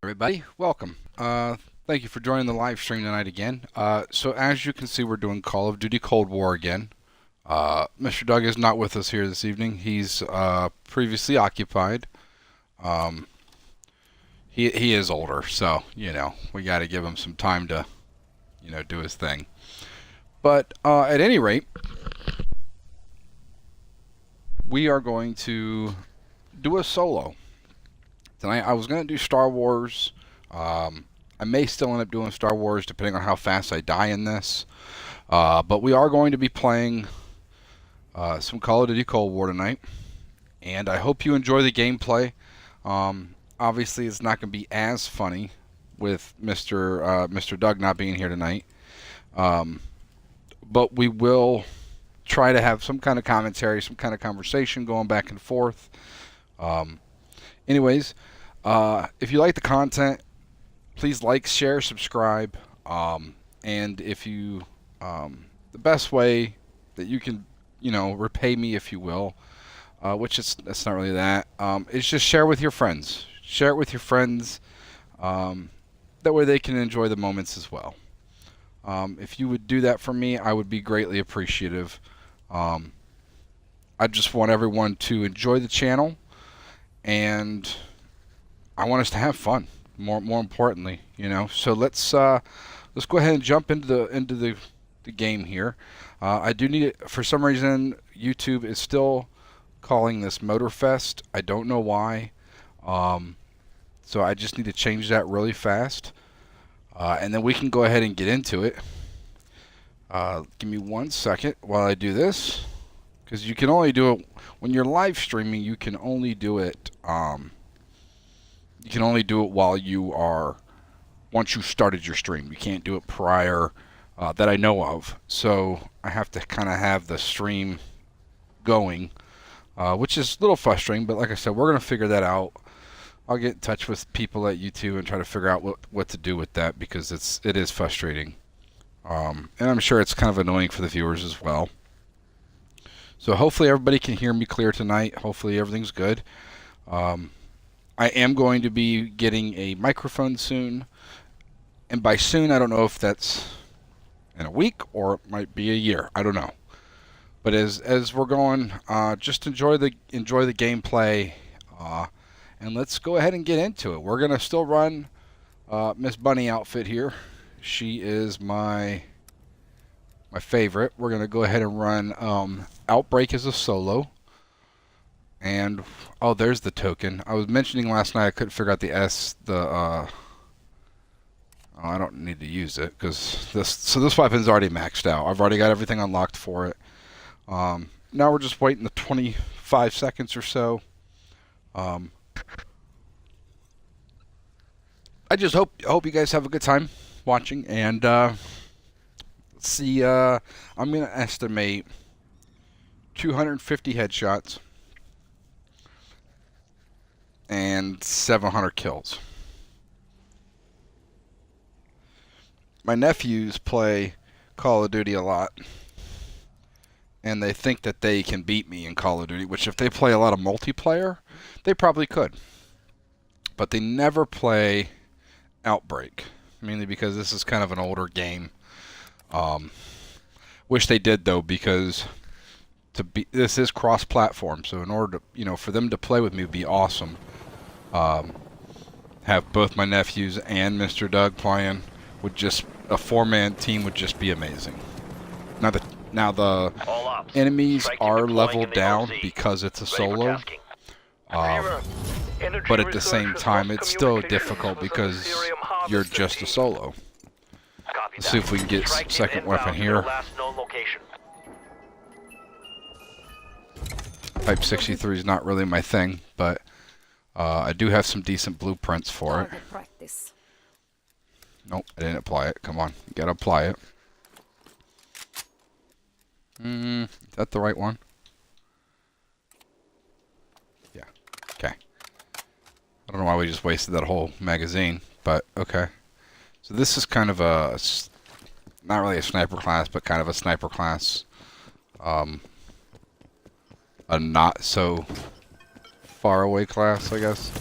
Everybody, welcome. Thank you for joining the live stream tonight again. So as you can see, we're doing Call of Duty Cold War again. Mr. Doug is not with us here this evening. He's previously occupied. He is older, so we got to give him some time to do his thing. But at any rate, we are going to do a solo tonight. I was going to do Star Wars. I may still end up doing Star Wars depending on how fast I die in this. But we are going to be playing some Call of Duty Cold War tonight. And I hope you enjoy the gameplay. Obviously, it's not going to be as funny with Mr. Doug not being here tonight. But we will try to have some kind of commentary, some kind of conversation going back and forth. Anyways, if you like the content, please like, share, subscribe, and if you, the best way that you can, repay me, if you will, that's not really that, is just share with your friends. Share it with your friends, that way they can enjoy the moments as well. If you would do that for me, I would be greatly appreciative. I just want everyone to enjoy the channel, and I want us to have fun. More importantly, So let's go ahead and jump into the game here. I do need it. For some reason, YouTube is still calling this Motorfest. I don't know why. So I just need to change that really fast, and then we can go ahead and get into it. Give me 1 second while I do this, because you can only do it when you're live streaming. You can only do it. You can only do it while you are, once you started your stream. You can't do it prior, that I know of. So I have to kind of have the stream going, which is a little frustrating. But like I said, we're going to figure that out. I'll get in touch with people at YouTube and try to figure out what to do with that, because it is frustrating. And I'm sure it's kind of annoying for the viewers as well. So hopefully everybody can hear me clear tonight. Hopefully everything's good. I am going to be getting a microphone soon. And by soon, I don't know if that's in a week or it might be a year. I don't know. But as we're going, just enjoy the gameplay. And let's go ahead and get into it. We're going to still run Miss Bunny outfit here. She is my favorite. We're going to go ahead and run Outbreak as a solo. And, oh, there's the token. I was mentioning last night I couldn't figure out the oh, I don't need to use it, because this weapon's already maxed out. I've already got everything unlocked for it. Now we're just waiting the 25 seconds or so. I just hope you guys have a good time watching, and let's see, I'm going to estimate 250 headshots and 700 kills. My nephews play Call of Duty a lot, and they think that they can beat me in Call of Duty, which if they play a lot of multiplayer, they probably could. But they never play Outbreak, mainly because this is kind of an older game. Wish they did, though, because this is cross-platform, so in order to, for them to play with me would be awesome. Have both my nephews and Mr. Doug playing, a four-man team would just be amazing. Now the enemies are leveled down because it's a solo, but at the same time it's still difficult because you're just a solo. Let's see if we can get second weapon here. Type 63 is not really my thing, but I do have some decent blueprints for it. Nope, I didn't apply it. Come on, you gotta apply it. Is that the right one? Yeah, okay. I don't know why we just wasted that whole magazine, but okay. So this is kind of not really a sniper class, but kind of a sniper class. A not so far away class, I guess.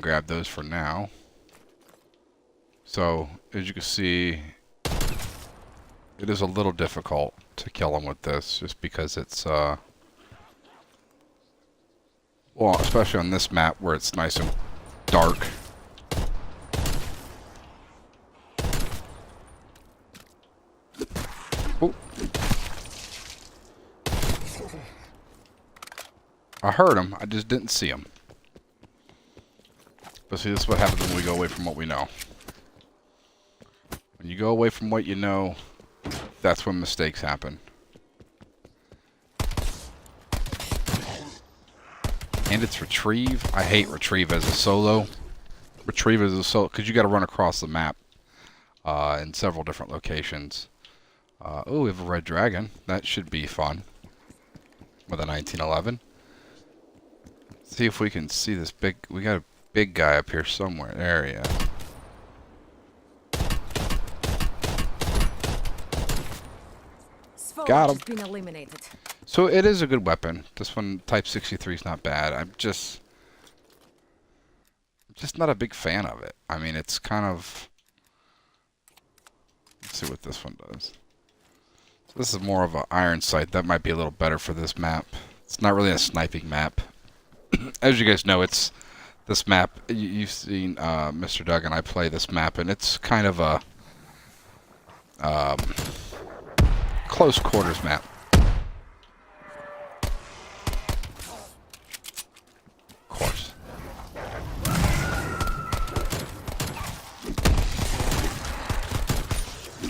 grab those for now. So, as you can see, it is a little difficult to kill them with this, just because it's, well, especially on this map where it's nice and dark. Oh. I heard him, I just didn't see him. But see, this is what happens when we go away from what we know. When you go away from what you know, that's when mistakes happen. And it's retrieve. I hate retrieve as a solo. Retrieve as a solo, because you got to run across the map in several different locations. Oh, we have a red dragon. That should be fun. With a 1911. See if we can see this big... We got a big guy up here somewhere. There he is. Got him. Been eliminated. So it is a good weapon. This one, Type 63, is not bad. I'm just not a big fan of it. I mean, it's kind of... Let's see what this one does. So this is more of an iron sight. That might be a little better for this map. It's not really a sniping map. As you guys know, it's this map. You've seen Mr. Doug and I play this map, and it's kind of a close quarters map. Of course.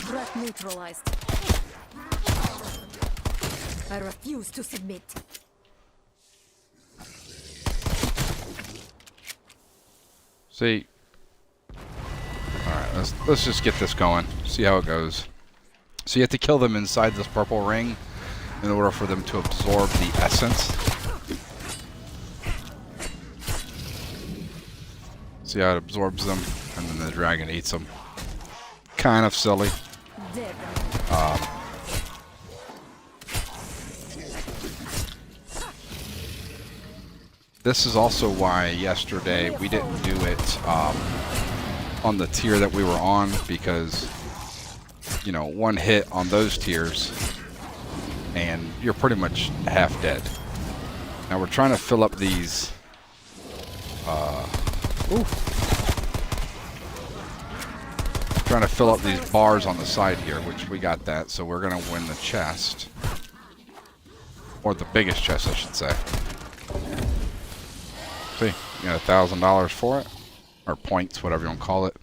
Threat neutralized. I refuse to submit. See. Alright, let's just get this going. See how it goes. So you have to kill them inside this purple ring in order for them to absorb the essence. See how it absorbs them, and then the dragon eats them. Kind of silly. This is also why yesterday we didn't do it on the tier that we were on, because, you know, one hit on those tiers and you're pretty much half dead. Now we're trying to fill up these trying to fill up these bars on the side here, which we got that, so we're gonna win the chest. Or the biggest chest, I should say. See, you got $1,000 for it, or points, whatever you want to call it.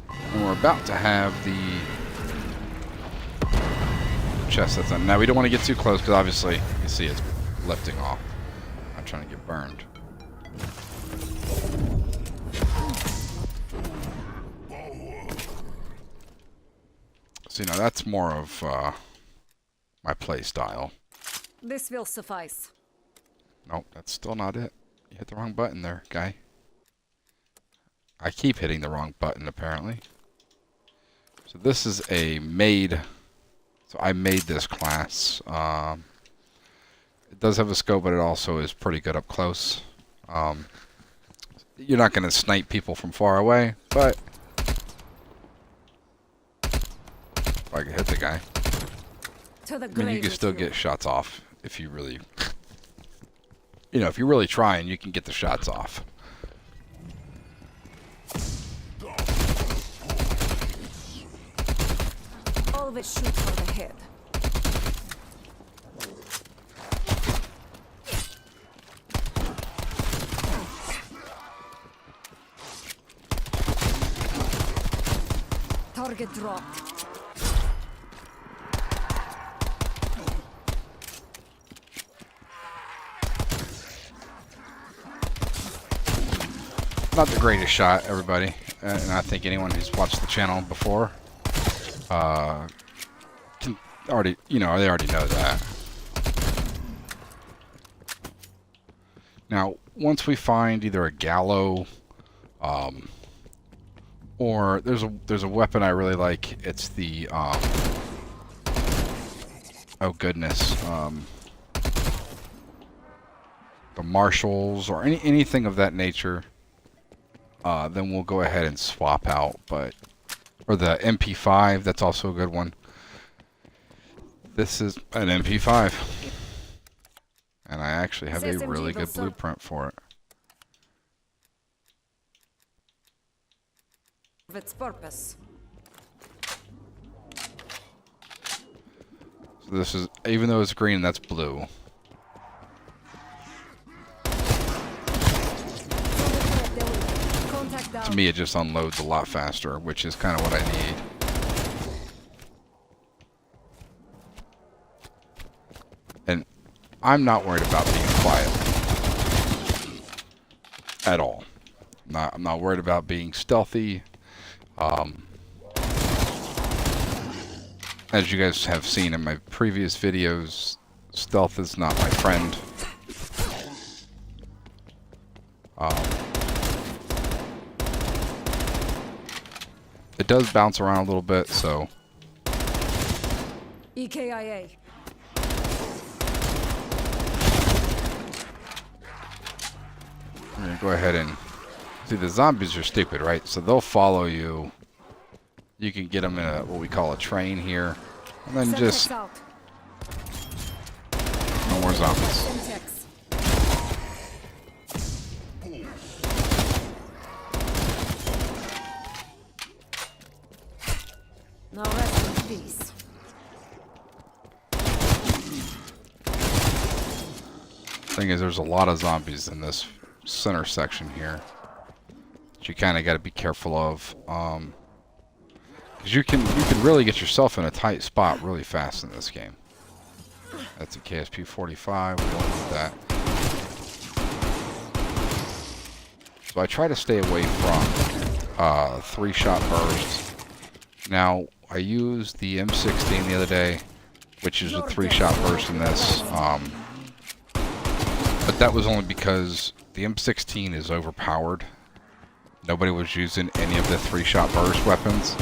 And we're about to have the chest that's in. Now we don't want to get too close, because obviously you see it's lifting off. I'm not trying to get burned. See, now that's more of my play style. This will suffice. Nope, that's still not it. You hit the wrong button there, guy. I keep hitting the wrong button, apparently. So this is a made... So I made this class. It does have a scope, but it also is pretty good up close. You're not going to snipe people from far away, but... If I can hit the guy. I mean, you can still get shots off if you really... You know, if you're really trying, you can get the shots off. Always shoot for the head. Target dropped. Not the greatest shot, everybody, and I think anyone who's watched the channel before can already, you know, they already know that. Now, once we find either a gallow, or there's a weapon I really like. It's the oh goodness, the marshals or anything of that nature. then we'll go ahead and swap out. But or the MP5, that's also a good one. This is an MP5, and I actually have a really good blueprint for it. Of its purpose. So this is, even though it's green, that's blue. To me, it just unloads a lot faster, which is kind of what I need. And I'm not worried about being quiet at all. I'm not worried about being stealthy. As you guys have seen in my previous videos, stealth is not my friend. It does bounce around a little bit, so... EKIA. I'm gonna go ahead and... See, the zombies are stupid, right? So they'll follow you. You can get them in a, what we call a train here. And then just... No more zombies. Now rest in peace. Thing is, there's a lot of zombies in this center section here. That you kind of got to be careful of. Because you can really get yourself in a tight spot really fast in this game. That's a KSP-45. We don't need that. So I try to stay away from 3-shot bursts. Now, I used the M16 the other day, which is a 3-shot burst in this. But that was only because the M16 is overpowered. Nobody was using any of the 3-shot burst weapons.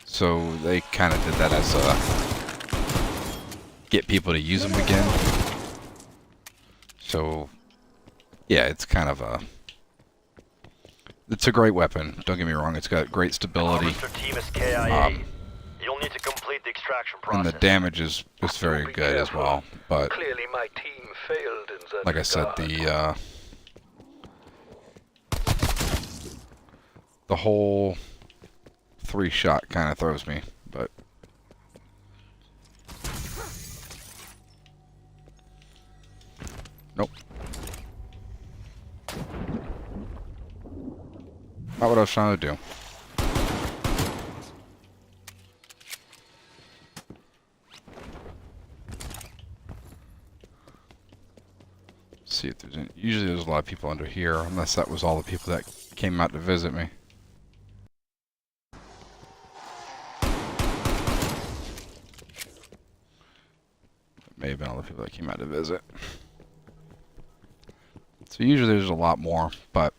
So they kind of did that as a... get people to use them again. So, yeah, it's kind of a... It's a great weapon. Don't get me wrong. It's got great stability. You'll need to complete the extraction process. And the damage is very good as well. But clearly my team failed in that like I said, the whole 3-shot kind of throws me. But nope. Not what I was trying to do. See if there's any, usually there's a lot of people under here, unless that was all the people that came out to visit me. It may have been all the people that came out to visit. So usually there's a lot more, but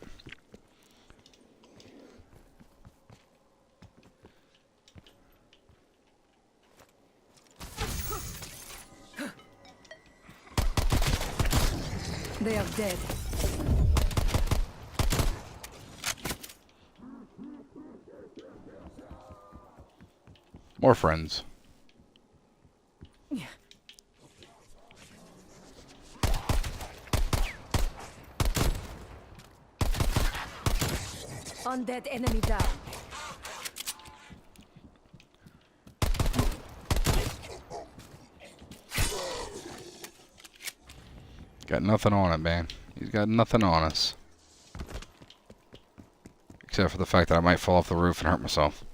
they are dead. more friends. Undead enemy down. Got nothing on it, man. He's got nothing on us. Except for the fact that I might fall off the roof and hurt myself.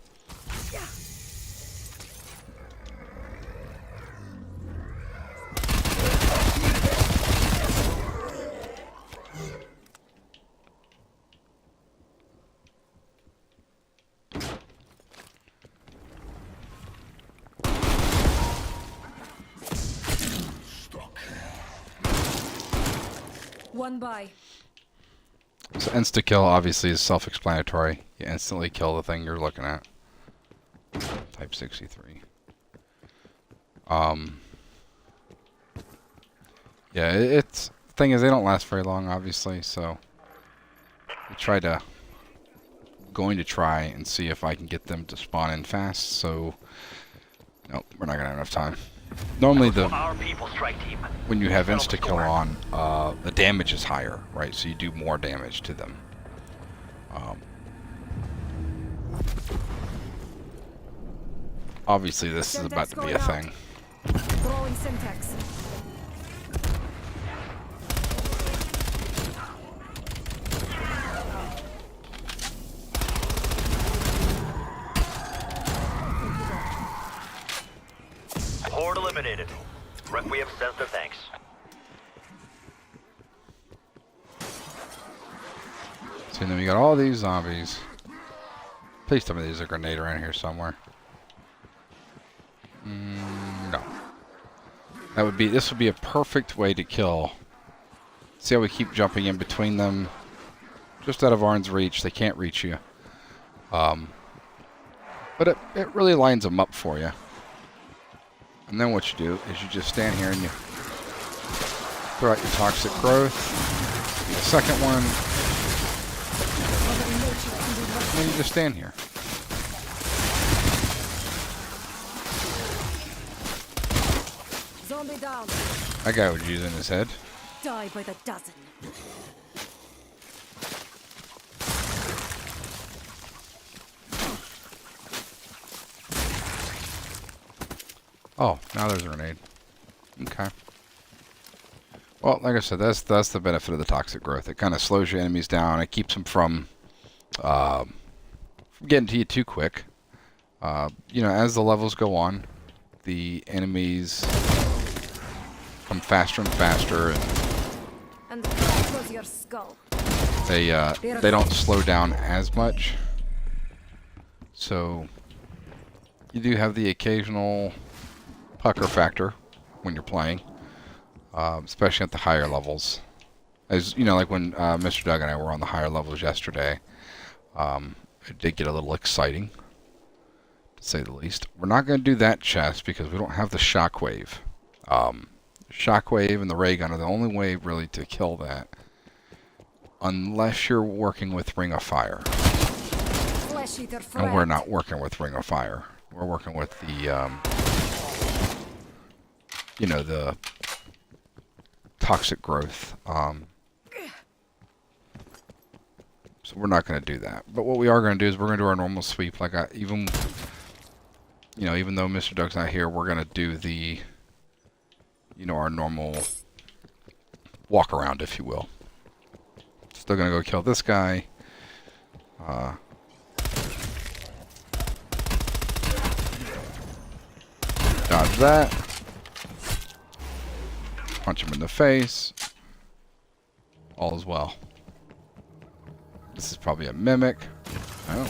One by. So insta-kill obviously is self-explanatory. You instantly kill the thing you're looking at. Type 63. Yeah, it's... The thing is, they don't last very long, obviously, so... going to try and see if I can get them to spawn in fast. So, nope, we're not gonna have enough time. Normally, Our people strike team. when you have insta kill on, the damage is higher, right? So you do more damage to them. Obviously, this is about to be a thing. Throwing syntax. Horde eliminated. Requiem sends their thanks. So then we got all these zombies. Please tell me there's a grenade around here somewhere. No. This would be a perfect way to kill. See how we keep jumping in between them? Just out of arm's reach. They can't reach you. But it really lines them up for you. And then what you do is you just stand here and you throw out your toxic growth. The second one. And then you just stand here. Zombie down. That guy was using his head. Die by the dozen. Oh, now there's a grenade. Okay. Well, like I said, that's the benefit of the toxic growth. It kind of slows your enemies down. It keeps them from getting to you too quick. You know, as the levels go on, the enemies come faster and faster, And close your skull. they don't slow down as much. So you do have the occasional pucker factor when you're playing, especially at the higher levels. As you know, like when Mr. Doug and I were on the higher levels yesterday, it did get a little exciting, to say the least. We're not going to do that chest because we don't have the shockwave. Shockwave and the ray gun are the only way really to kill that, unless you're working with Ring of Fire. Flesh eater friend. And we're not working with Ring of Fire. We're working with the, you know, the toxic growth. So we're not going to do that. But what we are going to do is we're going to do our normal sweep. Like even though Mr. Doug's not here, we're going to do the, you know, our normal walk around, if you will. Still going to go kill this guy. Dodge that. Punch him in the face. All is well. This is probably a mimic. Oh.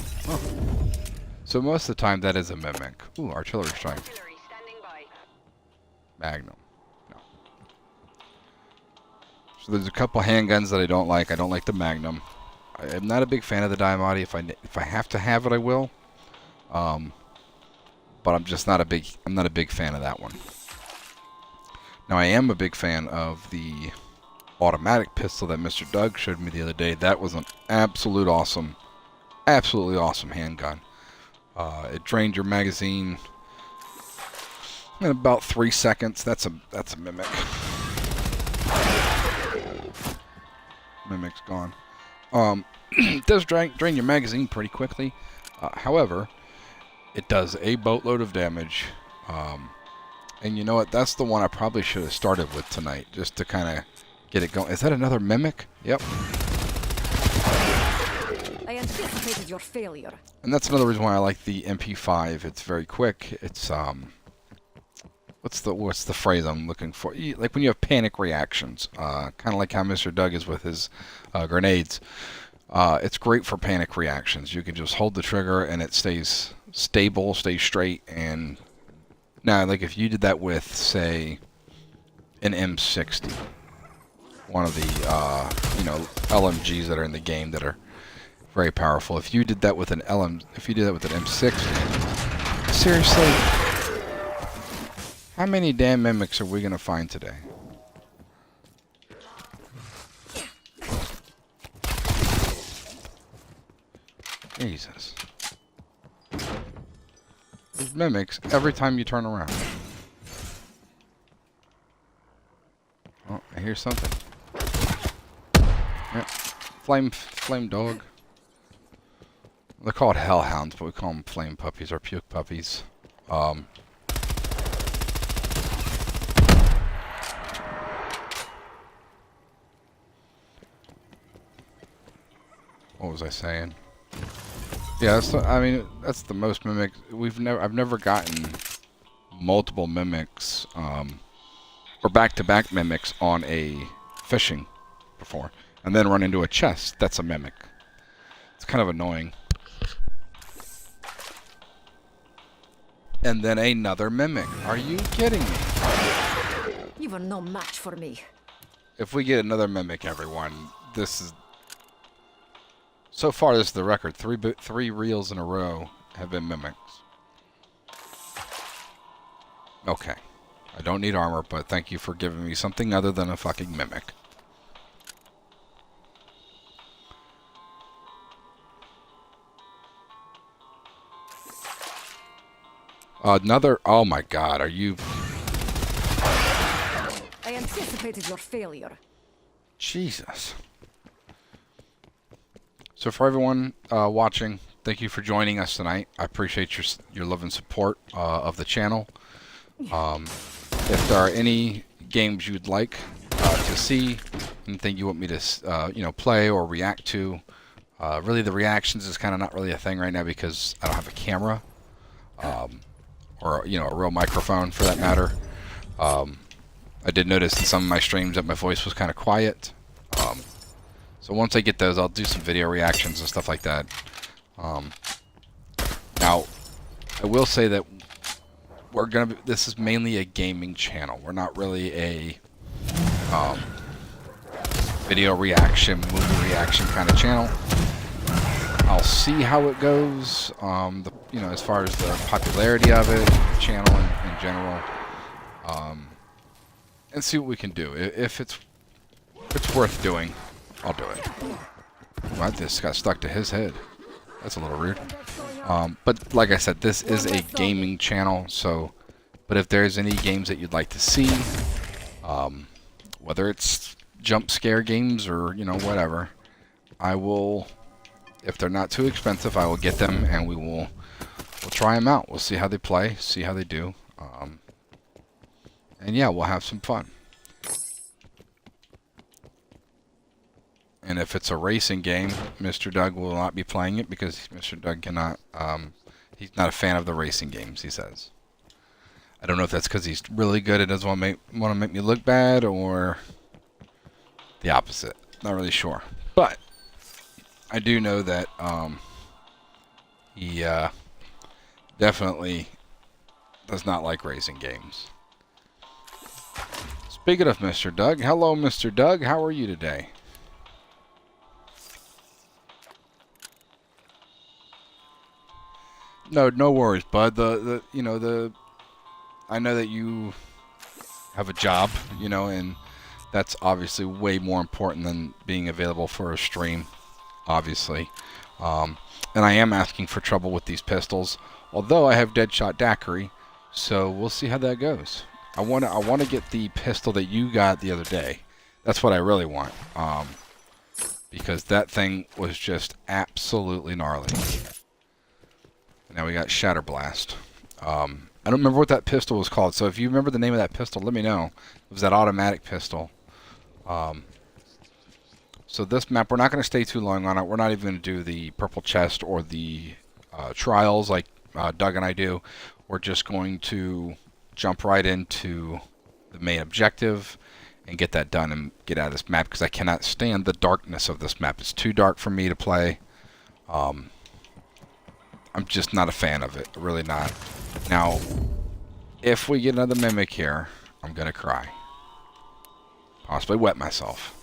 So most of the time that is a mimic. Ooh, artillery strike. Magnum. No. So there's a couple handguns that I don't like. I don't like the Magnum. I'm not a big fan of the Diamante. If I have to have it, I will. But I'm just not a big fan of that one. Now I am a big fan of the automatic pistol that Mr. Doug showed me the other day. That was an absolutely awesome handgun. It drained your magazine in about 3 seconds. That's a mimic. Mimic's gone. It does drain your magazine pretty quickly. However, it does a boatload of damage. And you know what? That's the one I probably should have started with tonight, just to kind of get it going. Is that another mimic? Yep. I anticipated your failure. And that's another reason why I like the MP5. It's very quick. It's what's the phrase I'm looking for? Like when you have panic reactions, kind of like how Mr. Doug is with his grenades. It's great for panic reactions. You can just hold the trigger and it stays stable, stays straight. And now, like if you did that with, say, an M60, one of the LMGs that are in the game that are very powerful. If you did that with an M60, seriously, how many damn mimics are we gonna find today? Jesus. There's mimics every time you turn around. Oh, I hear something. Yep. Flame dog. They're called hellhounds, but we call them flame puppies or puke puppies. What was I saying? Yeah, that's the most mimics I've never gotten multiple mimics or back-to-back mimics on a fishing before, and then run into a chest. That's a mimic. It's kind of annoying. And then another mimic. Are you kidding me? You were no match for me. If we get another mimic, everyone, this is... So far, this is the record. Three reels in a row have been mimics. Okay. I don't need armor, but thank you for giving me something other than a fucking mimic. Another... Oh my god, are you... I anticipated your failure. Jesus. So for everyone watching, thank you for joining us tonight. I appreciate your love and support of the channel. If there are any games you'd like to see, anything you want me to play or react to, really the reactions is kind of not really a thing right now because I don't have a camera or a real microphone for that matter. I did notice in some of my streams that my voice was kind of quiet. So once I get those, I'll do some video reactions and stuff like that. Now, I will say that this is mainly a gaming channel. We're not really a video reaction, movie reaction kind of channel. I'll see how it goes. As far as the popularity of it, the channel in general, and see what we can do. If it's worth doing, I'll do it. Well, this got stuck to his head. That's a little weird. But like I said, this is a gaming channel, so... But if there's any games that you'd like to see, whether it's jump scare games or, whatever, I will... If they're not too expensive, I will get them and we'll try them out. We'll see how they play, see how they do. And yeah, we'll have some fun. And if it's a racing game, Mr. Doug will not be playing it because Mr. Doug cannot, he's not a fan of the racing games, he says. I don't know if that's because he's really good and doesn't want to make me look bad or the opposite. Not really sure. But I do know that he definitely does not like racing games. Speaking of Mr. Doug, hello Mr. Doug, how are you today? No worries, bud. I know that you have a job, and that's obviously way more important than being available for a stream, obviously. And I am asking for trouble with these pistols, although I have Deadshot Daiquiri, so we'll see how that goes. I want to get the pistol that you got the other day. That's what I really want, because that thing was just absolutely gnarly. Now we got Shatterblast. I don't remember what that pistol was called, so if you remember the name of that pistol, let me know. It was that automatic pistol. So this map, we're not going to stay too long on it. We're not even going to do the purple chest or the trials like Doug and I do. We're just going to jump right into the main objective and get that done and get out of this map because I cannot stand the darkness of this map. It's too dark for me to play. I'm just not a fan of it. Really not. Now, if we get another mimic here, I'm going to cry. Possibly wet myself.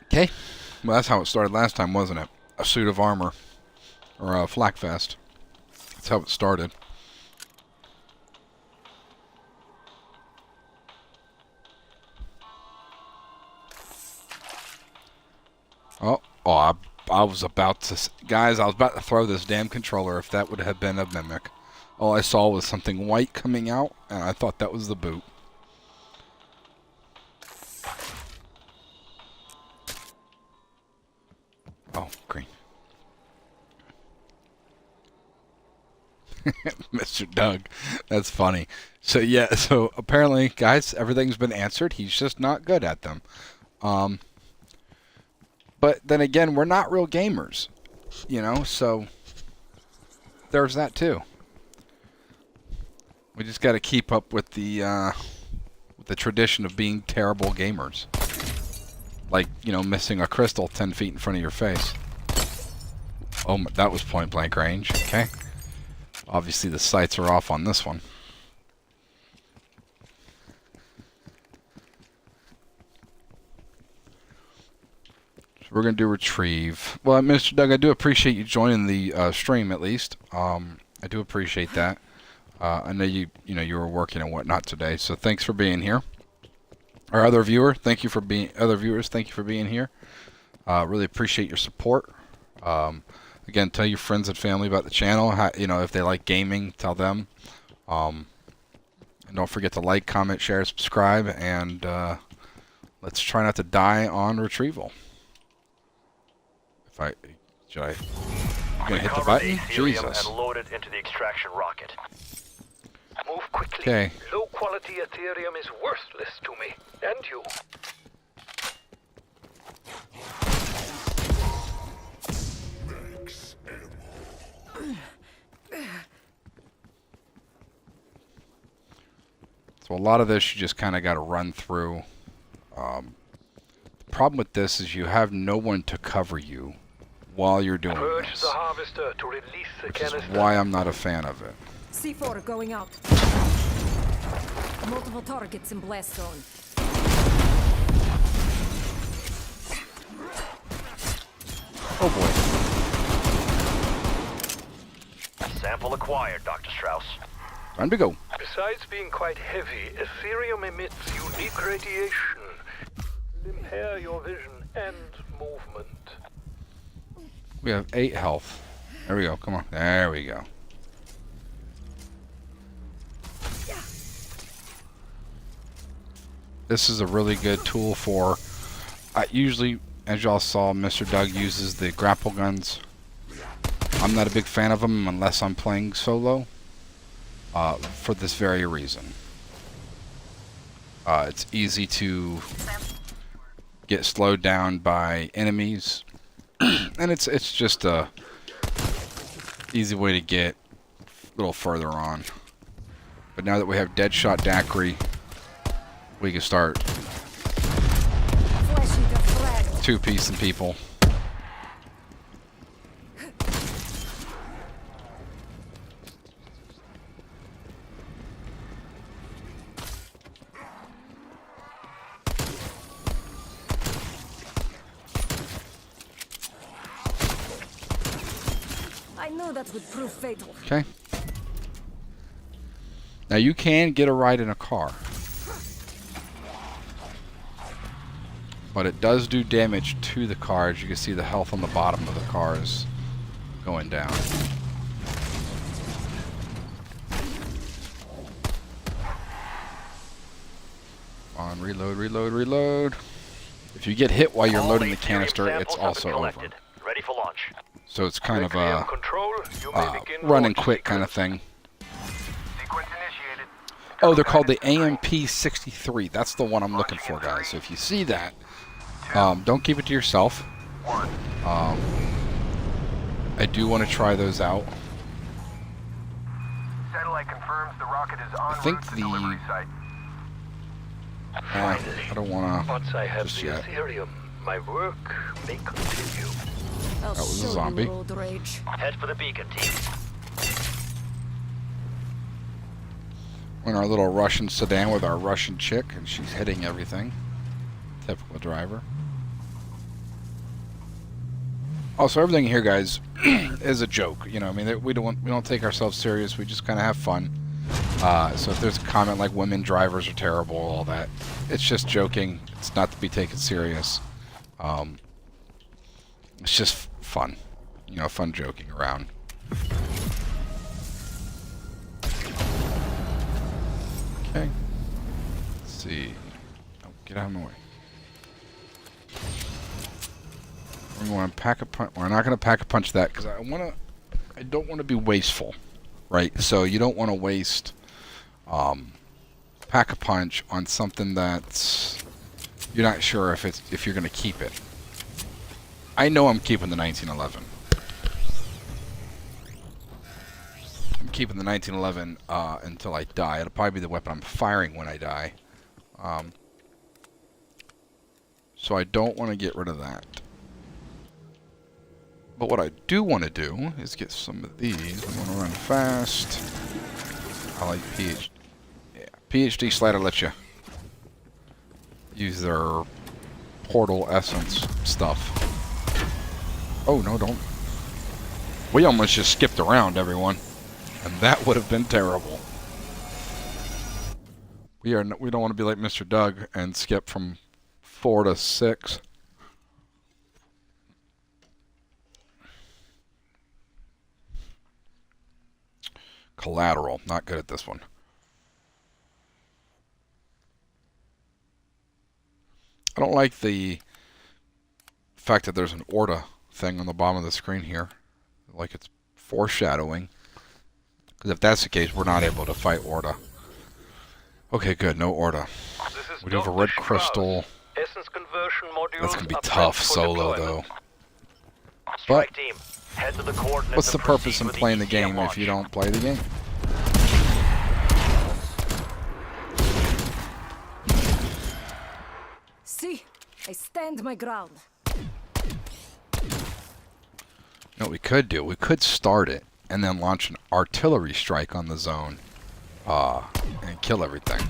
Okay. Well, that's how it started last time, wasn't it? A suit of armor. Or a flak vest. That's how it started. I was about to... Guys, I was about to throw this damn controller if that would have been a mimic. All I saw was something white coming out, and I thought that was the boot. Oh, green. Mr. Doug. That's funny. So, yeah, so apparently, guys, everything's been answered. He's just not good at them. But then again, we're not real gamers, you know, so there's that too. We just got to keep up with the tradition of being terrible gamers. Like, you know, missing a crystal 10 feet in front of your face. Oh, that was point blank range. Okay. Obviously, the sights are off on this one. So we're going to do retrieve. Well, Mr. Doug, I do appreciate you joining the stream at least. I do appreciate that. I know you were working and whatnot today, so thanks for being here. Our other viewers, thank you for being here. Really appreciate your support. Again, tell your friends and family about the channel. If they like gaming, tell them. And don't forget to like, comment, share, subscribe, and let's try not to die on retrieval. I'm gonna hit the button. Jesus. And load it into the extraction rocket. Move quickly. Okay. Low quality Ethereum is worthless to me. And you. So a lot of this you just kind of got to run through. The problem with this is you have no one to cover you while you're doing Purge this, the harvester to release the which is canister. why I'm not a fan of it. C4 going out. Multiple targets in blast zone. Oh boy. Sample acquired, Dr. Strauss. Time to go. Besides being quite heavy, Ethereum emits unique radiation. Impair your vision and movement. We have 8 health. There we go. Come on. There we go. This is a really good tool for... usually, as y'all saw, Mr. Doug uses the grapple guns. I'm not a big fan of them unless I'm playing solo. For this very reason. It's easy to get slowed down by enemies. And it's just a easy way to get a little further on. But now that we have Deadshot Daiquiri, we can start two-piecing people. I knew that would prove fatal. Okay. Now you can get a ride in a car, but it does do damage to the car. As you can see, the health on the bottom of the car is going down. On, reload, reload, reload. If you get hit while you're loading the canister, it's also over. Ready for launch. So it's kind of Quickly a on control, you may begin run and launch quick kind of sequence. thing. Sequence initiated. Oh, they're called the AMP-63. That's the one I'm looking for, guys. So if you see that, don't keep it to yourself. I do want to try those out. Satellite confirms the rocket is on I think route to the... delivery site. I don't want to Once I have just the yet. Ethereum, my work may continue. I'll That was a show zombie. you road rage. Head for the beacon, team. We're in our little Russian sedan with our Russian chick, and she's hitting everything. Typical driver. Also, everything here, guys, is a joke. You know, I mean, we don't take ourselves serious. We just kind of have fun. So if there's a comment like "women drivers are terrible," all that, it's just joking. It's not to be taken serious. It's just fun. You know, fun joking around. Okay. Let's see. Oh, get out of my way. We want to pack a punch. We're not going to pack a punch that because I don't want to be wasteful, right? So you don't want to waste pack a punch on something that's you're not sure if you're going to keep it. I know I'm keeping the 1911. I'm keeping the 1911 until I die. It'll probably be the weapon I'm firing when I die. So I don't want to get rid of that. But what I do want to do is get some of these. I want to run fast. I like PhD. Yeah, PhD Slider lets you use their portal essence stuff. Oh no, don't. We almost just skipped around, everyone. And that would have been terrible. We don't want to be like Mr. Doug and skip from 4 to 6. Collateral. Not good at this one. I don't like the fact that there's an Orta thing on the bottom of the screen here. Like it's foreshadowing. Because if that's the case, we're not able to fight Orta. Okay, good. No Orta. We do have a red crystal. Essence conversion modules That's going to be are tough prepped for solo, deployment. though. Strike team, head to the coordinates. What's the and purpose proceed in with playing the ECM game launch. if you don't play the game? See, I stand my ground. You know what we could do? We could start it and then launch an artillery strike on the zone and kill everything.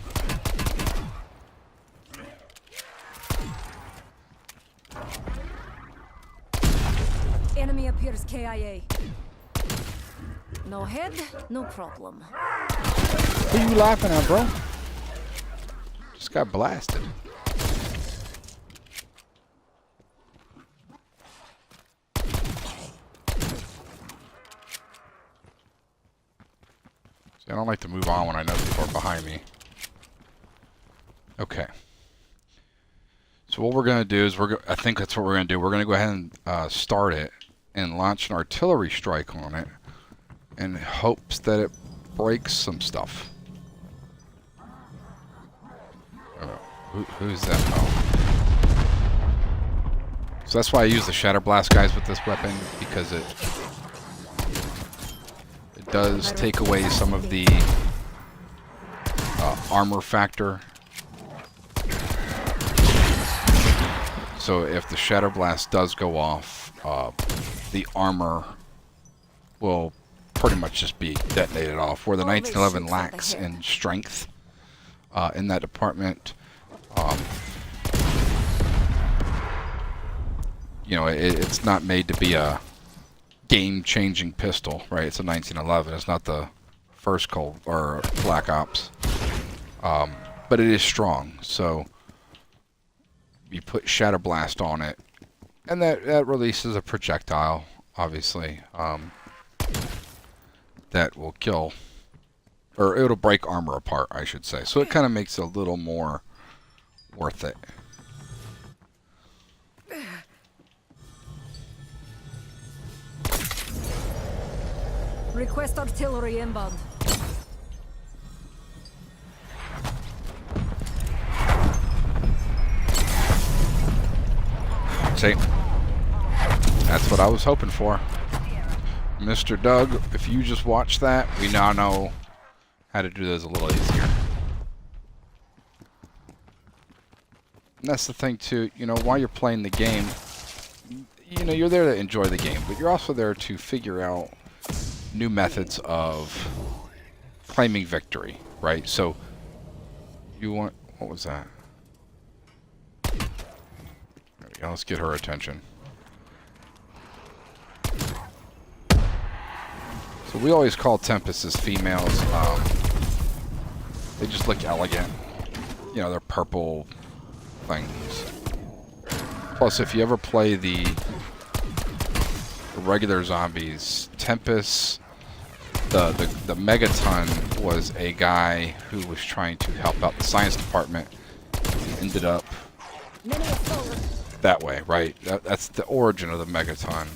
Enemy appears KIA. No head, no problem. What are you laughing at, bro? Just got blasted. See, I don't like to move on when I know people are behind me. Okay. So what we're going to do is I think that's what we're going to do. We're going to go ahead and start it and launch an artillery strike on it in hopes that it breaks some stuff. Who's that? Oh. So that's why I use the Shatter Blast guys with this weapon, because it does take away some of the armor factor. So if the Shatter Blast does go off, the armor will pretty much just be detonated off, where the 1911 lacks in strength in that department. You know, it's not made to be a game-changing pistol, right? It's a 1911. It's not the first Cold or Black Ops, but it is strong. So you put Shatter Blast on it, and that releases a projectile, obviously, that will kill, or it'll break armor apart, I should say. So it kind of makes it a little more worth it. Request artillery inbound. See? That's what I was hoping for. Mr. Doug, if you just watch that, we now know how to do this a little easier. And that's the thing too, you know, while you're playing the game, you know, you're there to enjoy the game, but you're also there to figure out new methods of claiming victory, right? So you want, what was that? There we go, let's get her attention. So we always call Tempests females. They just look elegant. You know, they're purple things. Plus, if you ever play the regular zombies. Tempest, the Megaton was a guy who was trying to help out the science department. He ended up Many have fallen. that way, right? That's the origin of the Megaton.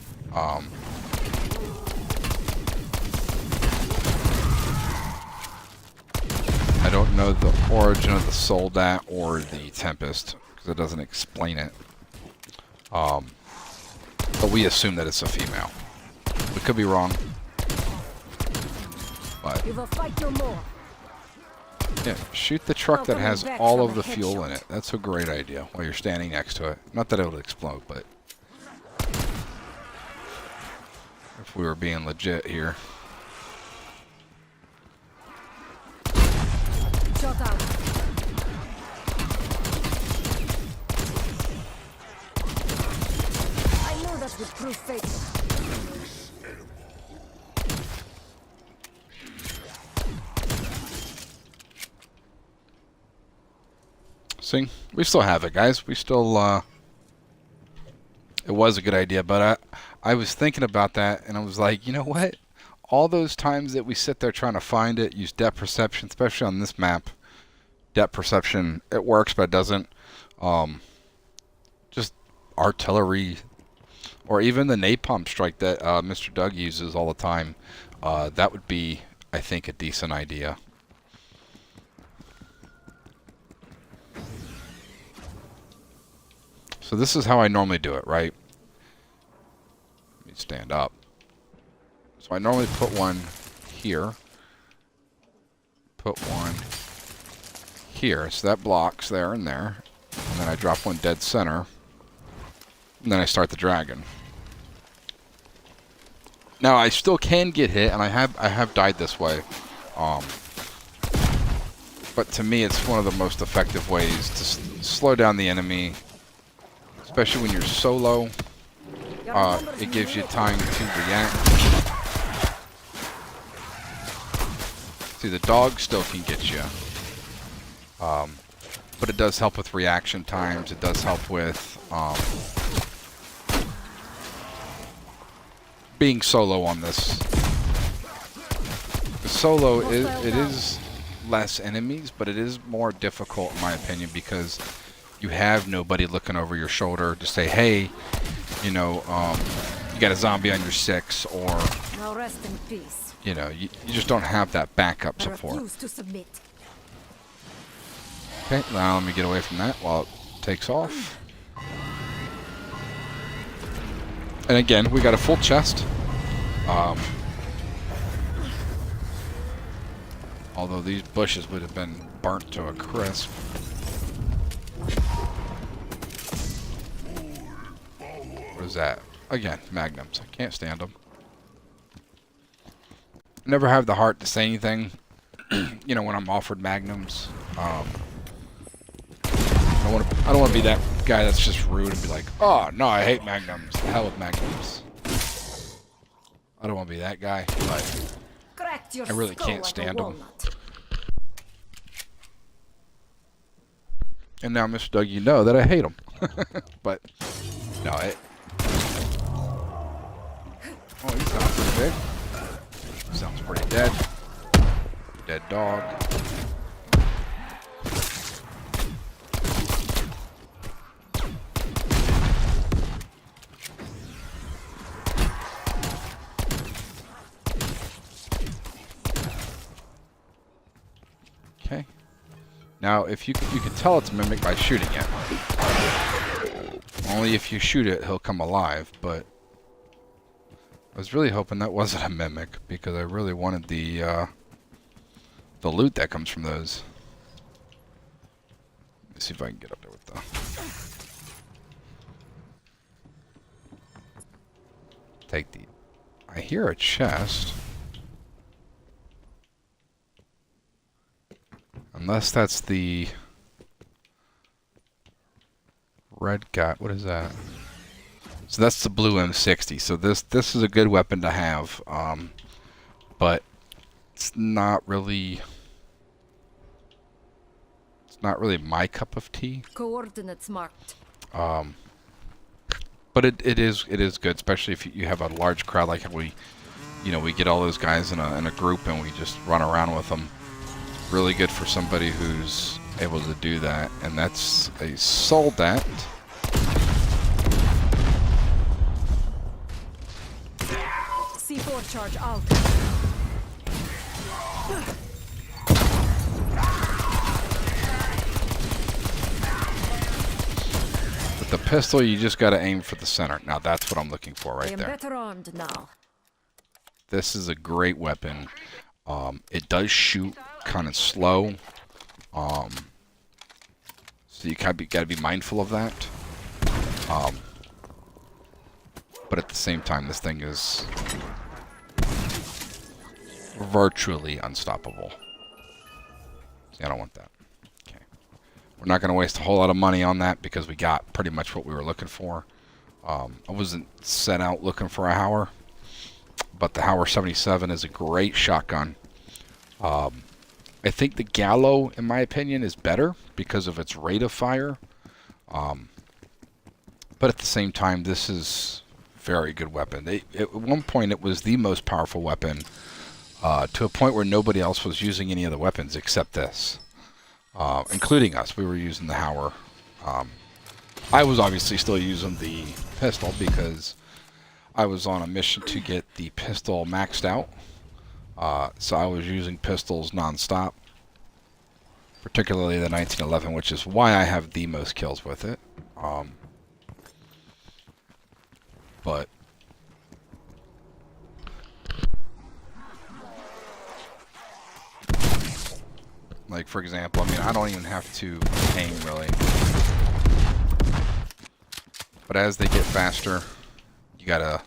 I don't know the origin of the Soldat or the Tempest because it doesn't explain it. But we assume that it's a female. We could be wrong. But We will fight no more. yeah, shoot the truck that Welcome has back all from of a the fuel in headshot. it. That's a great idea while you're standing next to it. Not that it would explode, but if we were being legit here. Shot out. I knew that would prove fatal. See, we still have it, guys. We still, it was a good idea, but I was thinking about that, and I was like, you know what? All those times that we sit there trying to find it, use depth perception, especially on this map, depth perception, it works, but it doesn't. Just artillery, or even the napalm strike that Mr. Doug uses all the time, that would be, I think, a decent idea. So this is how I normally do it, right? Let me stand up. So I normally put one here. Put one here. So that blocks there and there. And then I drop one dead center. And then I start the dragon. Now I still can get hit, and I have died this way. But to me, it's one of the most effective ways to slow down the enemy. Especially when you're solo, it gives you time to react. See, the dog still can get you. But it does help with reaction times. It does help with being solo on this. The solo, it is less enemies, but it is more difficult in my opinion because you have nobody looking over your shoulder to say, hey, you know, you got a zombie on your 6, or, Now rest in peace. you know, you just don't have that backup I support. refuse to submit. Okay, now let me get away from that while it takes off. And again, we got a full chest. Although these bushes would have been burnt to a crisp. What is that? Again, magnums. I can't stand them. Never have the heart to say anything, you know, when I'm offered magnums. I don't want to be that guy that's just rude and be like, oh, no, I hate magnums. The hell with magnums. I don't want to be that guy, but Cracked your I really skull can't like a stand 'em. walnut. And now, Mr. Doug, you know that I hate them. But, no, it... Oh, he sounds pretty big. Sounds pretty dead. Dead dog. Okay. Now, if you can tell it's a mimic by shooting it. Only if you shoot it, he'll come alive, but I was really hoping that wasn't a mimic because I really wanted the loot that comes from those. Let's see if I can get up there with the... Take the... I hear a chest. Unless that's the red guy. What is that? So that's the blue M60. So this is a good weapon to have, but it's not really my cup of tea. Coordinates marked. But But it is good, especially if you have a large crowd like how we get all those guys in a group and we just run around with them. Really good for somebody who's able to do that, and that's a soldat. C4 charge out. With the pistol, you just got to aim for the center. Now that's what I'm looking for I right am there. better armed now. This is a great weapon. It does shoot kind of slow, so you got to be mindful of that. But at the same time, this thing is virtually unstoppable. See, I don't want that. Okay, we're not going to waste a whole lot of money on that because we got pretty much what we were looking for. I wasn't set out looking for a Hauer, but the Hauer 77 is a great shotgun. I think the Gallo, in my opinion, is better because of its rate of fire. But at the same time, this is a very good weapon. At one point, it was the most powerful weapon, to a point where nobody else was using any of the weapons except this, including us. We were using the Hauer. I was obviously still using the pistol because I was on a mission to get the pistol maxed out. So I was using pistols non-stop, particularly the 1911, which is why I have the most kills with it. But like, for example, I mean, I don't even have to aim really. But as they get faster, you gotta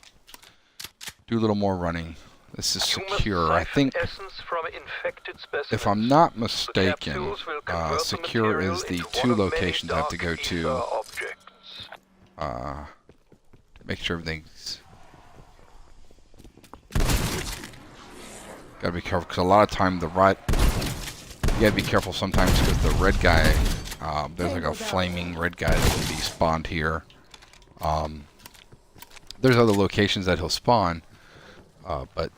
do a little more running. This is secure. I think, if I'm not mistaken, secure is the 2 locations I have to go to make sure everything's... Gotta be careful, because a lot of time the right... You gotta be careful sometimes because the red guy, there's like a flaming red guy that will be spawned here. There's other locations that he'll spawn, but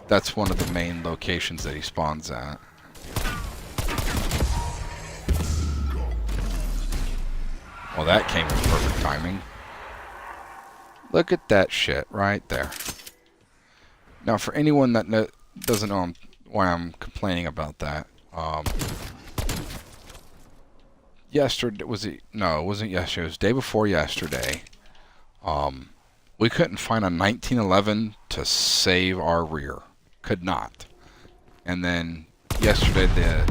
that's one of the main locations that he spawns at. Well, that came in perfect timing. Look at that shit right there. Now, for anyone that doesn't know why I'm complaining about that, yesterday was it? No, it wasn't yesterday. It was the day before yesterday. We couldn't find a 1911 to save our rear. Could not. And then yesterday, there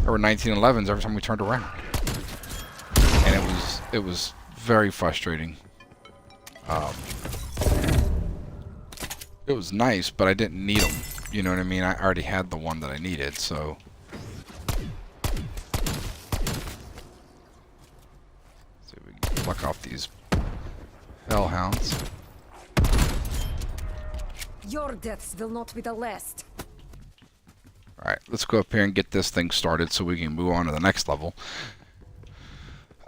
were 1911s every time we turned around, and it was very frustrating. It was nice, but I didn't need them. You know what I mean? I already had the one that I needed, so. See if we can pluck off these hellhounds. Your deaths will not be the last. Alright, let's go up here and get this thing started so we can move on to the next level.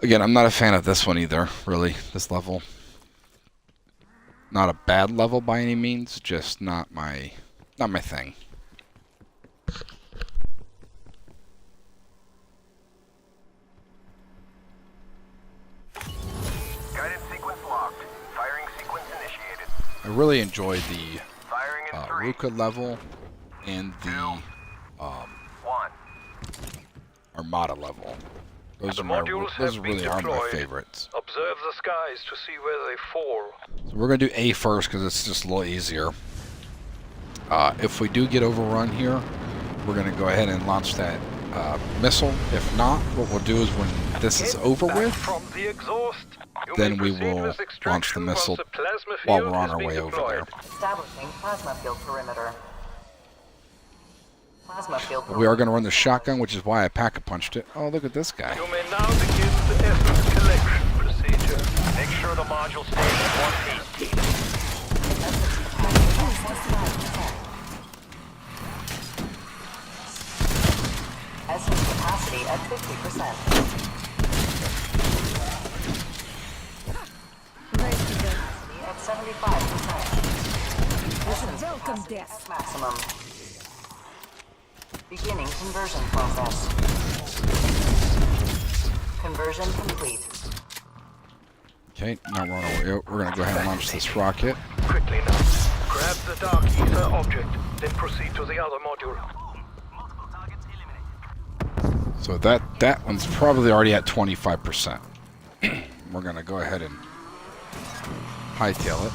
Again, I'm not a fan of this one either, really, this level. Not a bad level by any means, just not my thing. Guided sequence locked. Firing sequence initiated. I really enjoyed the Firing in 3, Ruka level and the 1. Armada level. Those The are modules those have really been are my deployed. favorites. Observe the skies to see where they fall. So we're going to do A first because it's just a little easier. If we do get overrun here, we're going to go ahead and launch that missile. If not, what we'll do is when this is over Back with, from the exhaust. You then may we proceed will with launch the extraction missile once the plasma while field we're on has our been way over deployed. there. Establishing plasma field perimeter. Plasma field We are going to run the shotgun, which is why I pack-a-punched it. Oh, look at this guy. You may now begin the essence collection procedure. Make sure the module stays in one piece. Essence capacity at 50%. 75%. Essence Welcome, capacity death. at maximum. Beginning conversion process. Conversion complete. Okay, now we're gonna go ahead and launch this rocket. Quickly now. Grab the dark ether object, then proceed to the other module. So that one's probably already at 25%. We're gonna go ahead and hightail it.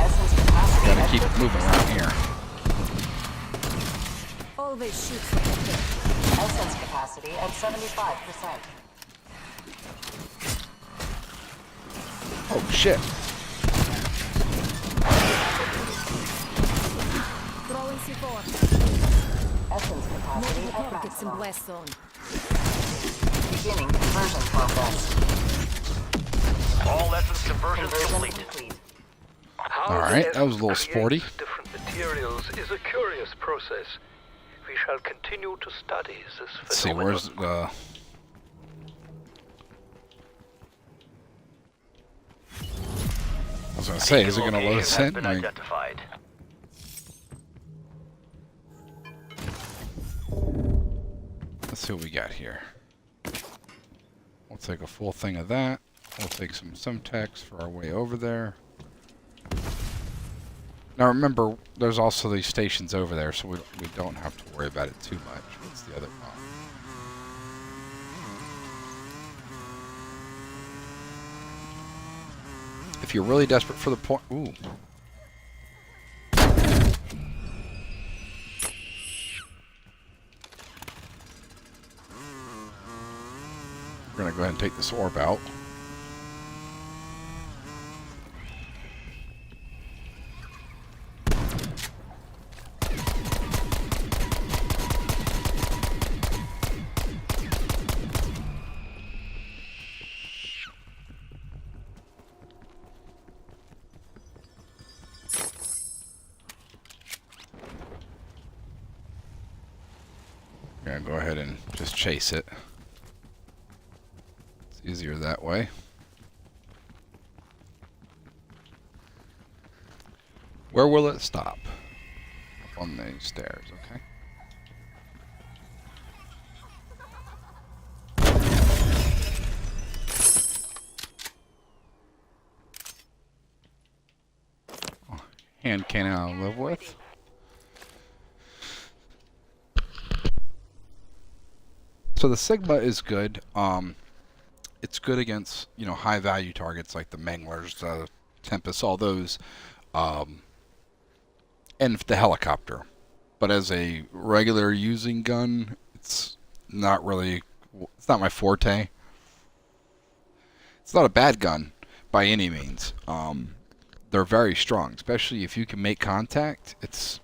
Essence capacity Gotta at keep it moving around here. Always shoot for the head. Essence capacity at 75%. Oh shit! Throwing C4. Essence capacity Multiple at targets in maximum. blast zone. Beginning conversion process. All essence conversions Conversion complete. complete. How All the right, that was a little essence sporty. creates different materials is a curious process. We shall continue to study this Let's see, phenomenon. where's the... I was gonna say, is it gonna load us Location has in? been I mean, identified. let's see what we got here. We'll take a full thing of that. We'll take some Semtex for our way over there. Now remember, there's also these stations over there, so we don't have to worry about it too much. What's the other one? If you're really desperate for the point... Ooh. We're going to go ahead and take this orb out. We're going to go ahead and just chase it. It's easier that way. Where will it stop? Up on the stairs, okay. Oh, hand cannon I'll live with. So the Sigma is good. It's good against, you know, high value targets like the Manglers, Tempest, all those, and the helicopter. But as a regular using gun, it's not really, it's not my forte. It's not a bad gun by any means. They're very strong, especially if you can make contact. It's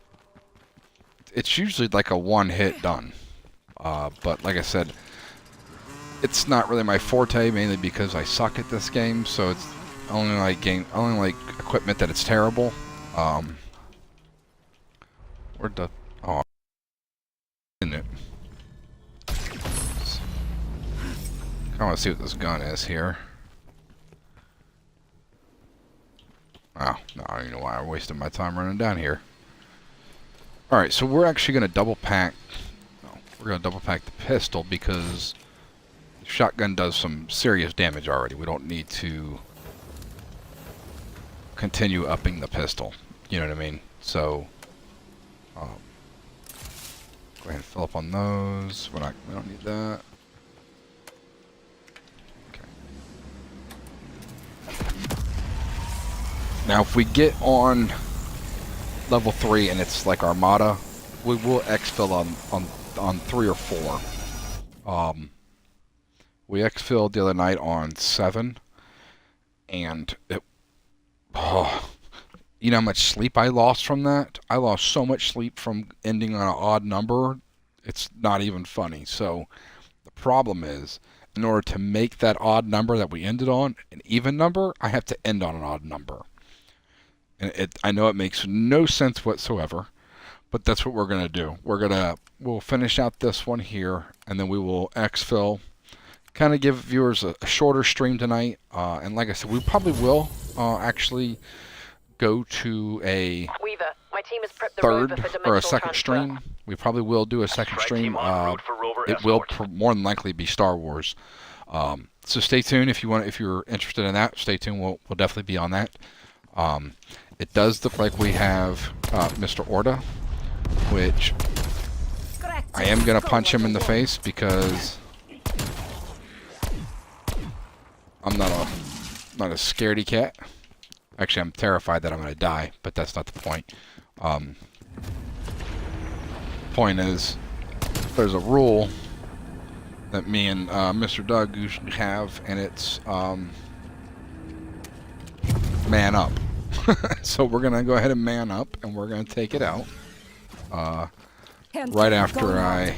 usually like a one-hit done. But like I said, it's not really my forte, mainly because I suck at this game. So it's only like equipment that it's terrible. Where'd the in it? I want to see what this gun is here. Oh, no, I don't even know why I wasted my time running down here. Alright, so we're actually going to double pack. We're going to double pack the pistol because the shotgun does some serious damage already. We don't need to continue upping the pistol. You know what I mean? So, go ahead and fill up on those. We don't need that. Okay. Now, if we get on level 3 and it's like Armada, we will exfil on 3 or 4. We exfilled the other night on 7, and it. Oh, you know how much sleep I lost from that? I lost so much sleep from ending on an odd number. It's not even funny. So the problem is, in order to make that odd number that we ended on an even number, I have to end on an odd number. And I know it makes no sense whatsoever, but that's what we're gonna do. We'll finish out this one here, and then we will exfil, kind of give viewers a shorter stream tonight. And like I said, we probably will actually go to a Weaver, my team has prepped the rover third for or a dimensional second transfer. stream. We probably will do a second Strike stream. team en route for rover It will escort. more than likely be Star Wars. So stay tuned if you're interested in that. Stay tuned. We'll definitely be on that. It does look like we have Mr. Orta, which I am gonna punch him in the face because I'm not a scaredy cat. Actually, I'm terrified that I'm gonna die, but that's not the point. Point is, there's a rule that me and Mr. Doug usually have, and it's man up. So we're gonna go ahead and man up, and we're gonna take it out right after I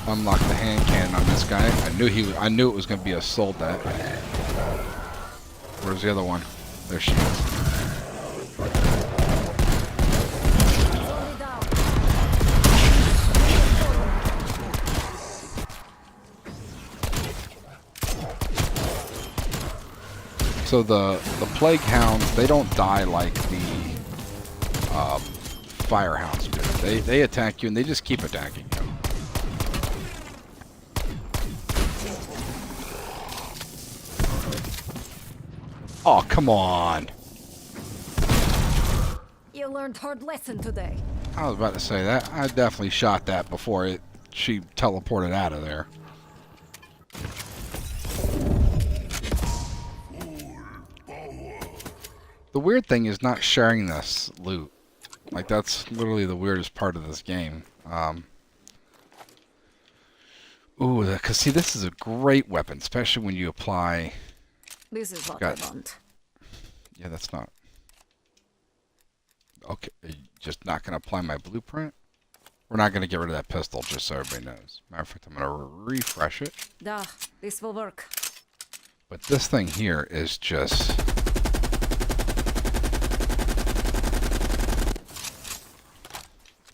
unlock the hand cannon on this guy. I knew it was gonna be a Soldat. Where's the other one? There she is. So the Plague Hounds, they don't die like the Fire Hounds do. They attack you and they just keep attacking you. Oh, come on. You learned hard lesson today. I was about to say that. I definitely shot that before she teleported out of there. The weird thing is not sharing this loot. Like, that's literally the weirdest part of this game. Ooh, because see, this is a great weapon, especially when you apply... This is what Got- I want. Yeah, that's not... Okay, are you just not going to apply my blueprint? We're not going to get rid of that pistol, just so everybody knows. Matter of fact, I'm going to refresh it. Duh, this will work. But this thing here is just...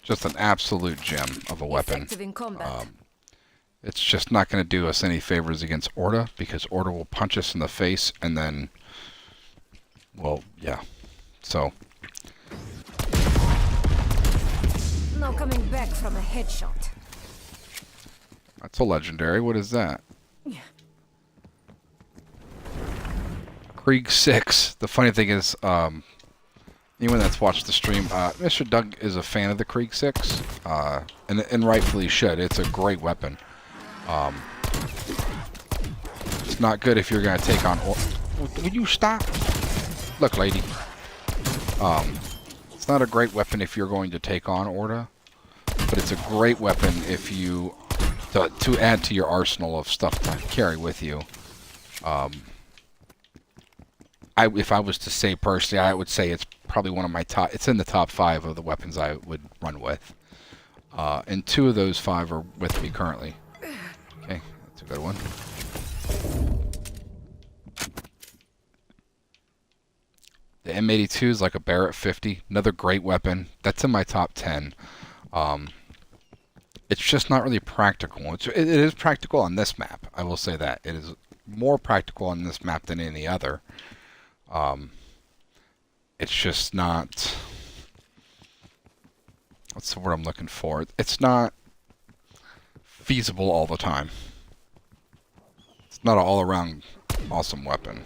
just an absolute gem of a weapon. Effective in combat. It's just not going to do us any favors against Orta, because Orta will punch us in the face, and then... well, yeah. So... No coming back from a headshot. that's a legendary. What is that? Krieg 6. The funny thing is, anyone that's watched the stream, Mr. Doug is a fan of the Krieg 6, and rightfully should. It's a great weapon. It's not good if you're going to take on... Will you stop? Look, lady. It's not a great weapon if you're going to take on Orta, but it's a great weapon if you... to add to your arsenal of stuff to carry with you. If I was to say personally, I would say it's probably one of my top... it's in the top 5 of the weapons I would run with. And 2 of those 5 are with me currently. Okay, that's a good one. The M82 is like a Barrett 50. Another great weapon. That's in my top 10. It's just not really practical. It is practical on this map. I will say that. It is more practical on this map than any other. It's just not... what's the word I'm looking for? It's not feasible all the time. It's not an all-around awesome weapon.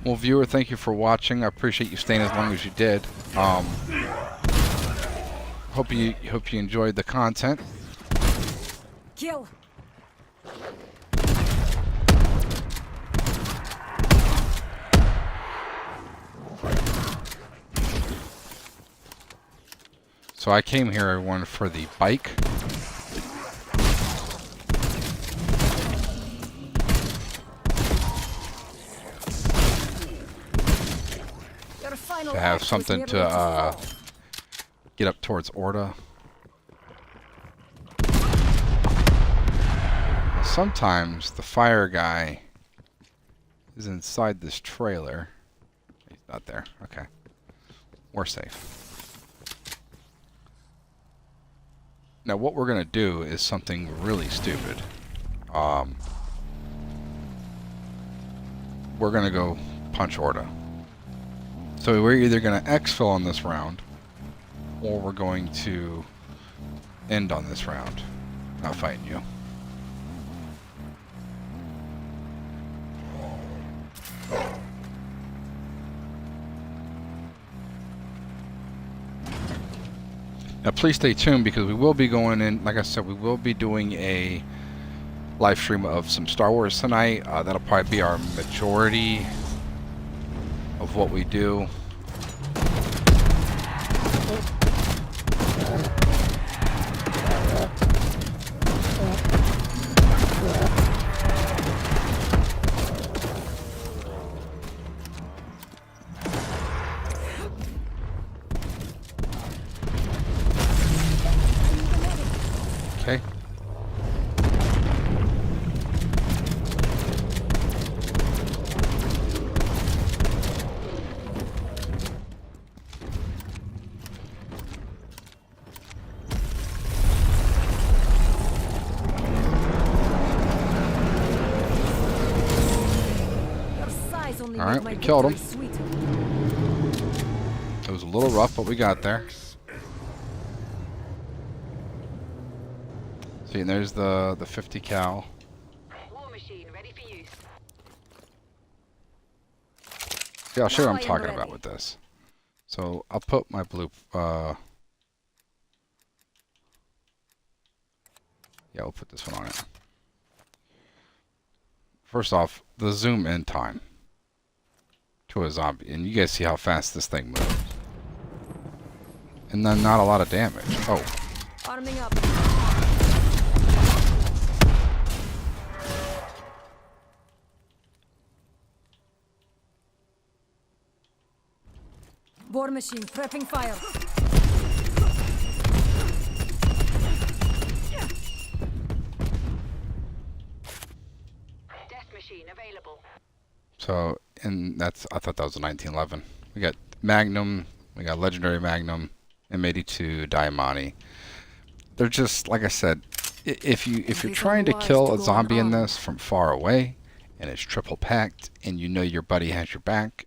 Well, viewer, thank you for watching. I appreciate you staying as long as you did. Hope you enjoyed the content. Kill. So I came here, everyone, for the bike. Your final To have act was something merely to fall. get up towards Orta. Let's sometimes the fire guy is inside this trailer. He's not there. Okay. We're safe. Now what we're going to do is something really stupid. We're going to go punch Orta. So we're either going to exfil on this round, or we're going to end on this round. Not fighting you. Now please stay tuned, because we will be going in, like I said, we will be doing a live stream of some Star Wars tonight. That'll probably be our majority of what we do. Okay. All right, we killed him. It was a little rough, but we got there. See, and there's the 50 cal. War machine ready for use. See, I'll show you what Now I'm I am talking about ready. with this. So I'll put my blue. Yeah, we'll put this one on it. First off, the zoom in time to a zombie, and you guys see how fast this thing moves, and then not a lot of damage. Oh, Arming up. War machine prepping fire. Death machine available. so and that's, I thought that was a 1911. We got Magnum, we got Legendary Magnum, M82, Diamante. They're just, like I said, if you're trying to kill a zombie in this from far away, and it's triple packed, and you know your buddy has your back,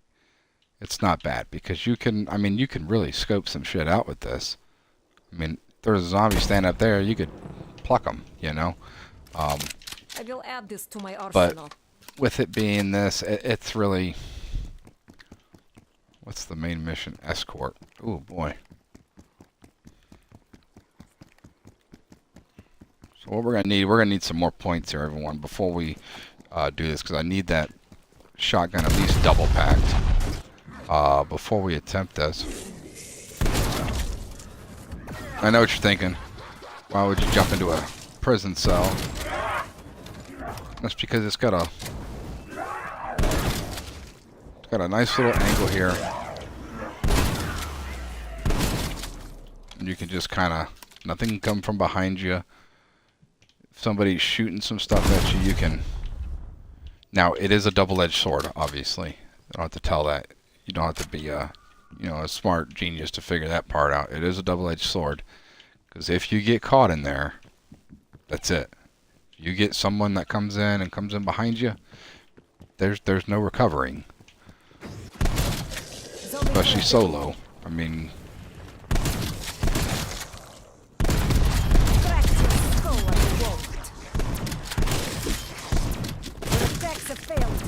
it's not bad, because you can, I mean, you can really scope some shit out with this. I mean, there's a zombie standing up there, you could pluck them, you know. I will add this to my But arsenal. with it being this, it's really, what's the main mission? Escort. Oh boy. So what we're gonna need some more points here, everyone, before we do this, because I need that shotgun at least double packed before we attempt this. I know what you're thinking. Why would you jump into a prison cell? That's because it's got a nice little angle here, and you can just kind of, nothing can come from behind you. If somebody's shooting some stuff at you, you can. Now it is a double-edged sword, obviously. You don't have to tell that. You don't have to be a smart genius to figure that part out. It is a double-edged sword, because if you get caught in there, that's it. You get someone that comes in behind you, there's no recovering. Especially solo. I mean, Crack your skull and you won't. Your attacks have failed.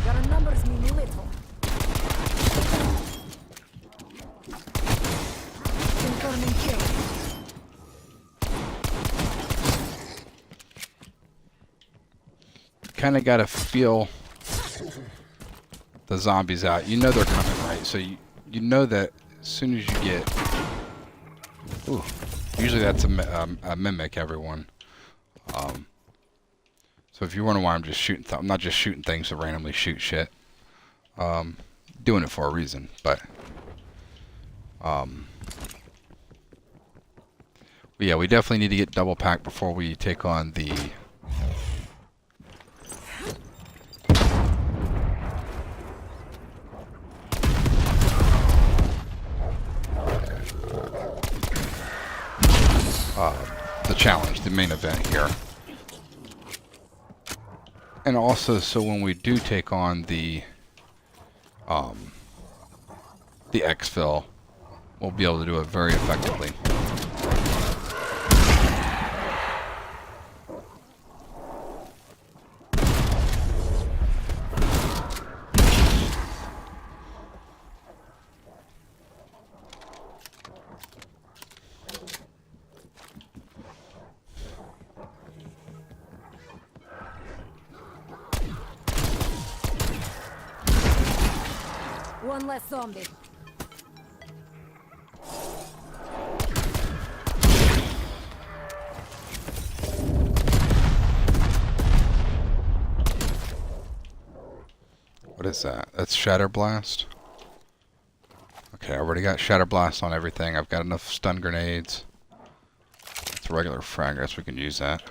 Your numbers mean little. kind of got to feel the zombies out. You know they're coming, right? So you know that as soon as you get... Ooh, usually that's a mimic, everyone. So if you wonder why I'm just shooting... I'm not just shooting things to randomly shoot shit. Doing it for a reason, but... yeah, we definitely need to get double pack before we take on the... the challenge, the main event here. And also, so when we do take on the exfil, we'll be able to do it very effectively. One less zombie. What is that? That's Shatter Blast? Okay, I already got Shatter Blast on everything. I've got enough stun grenades. It's a regular frag. I guess we can use that.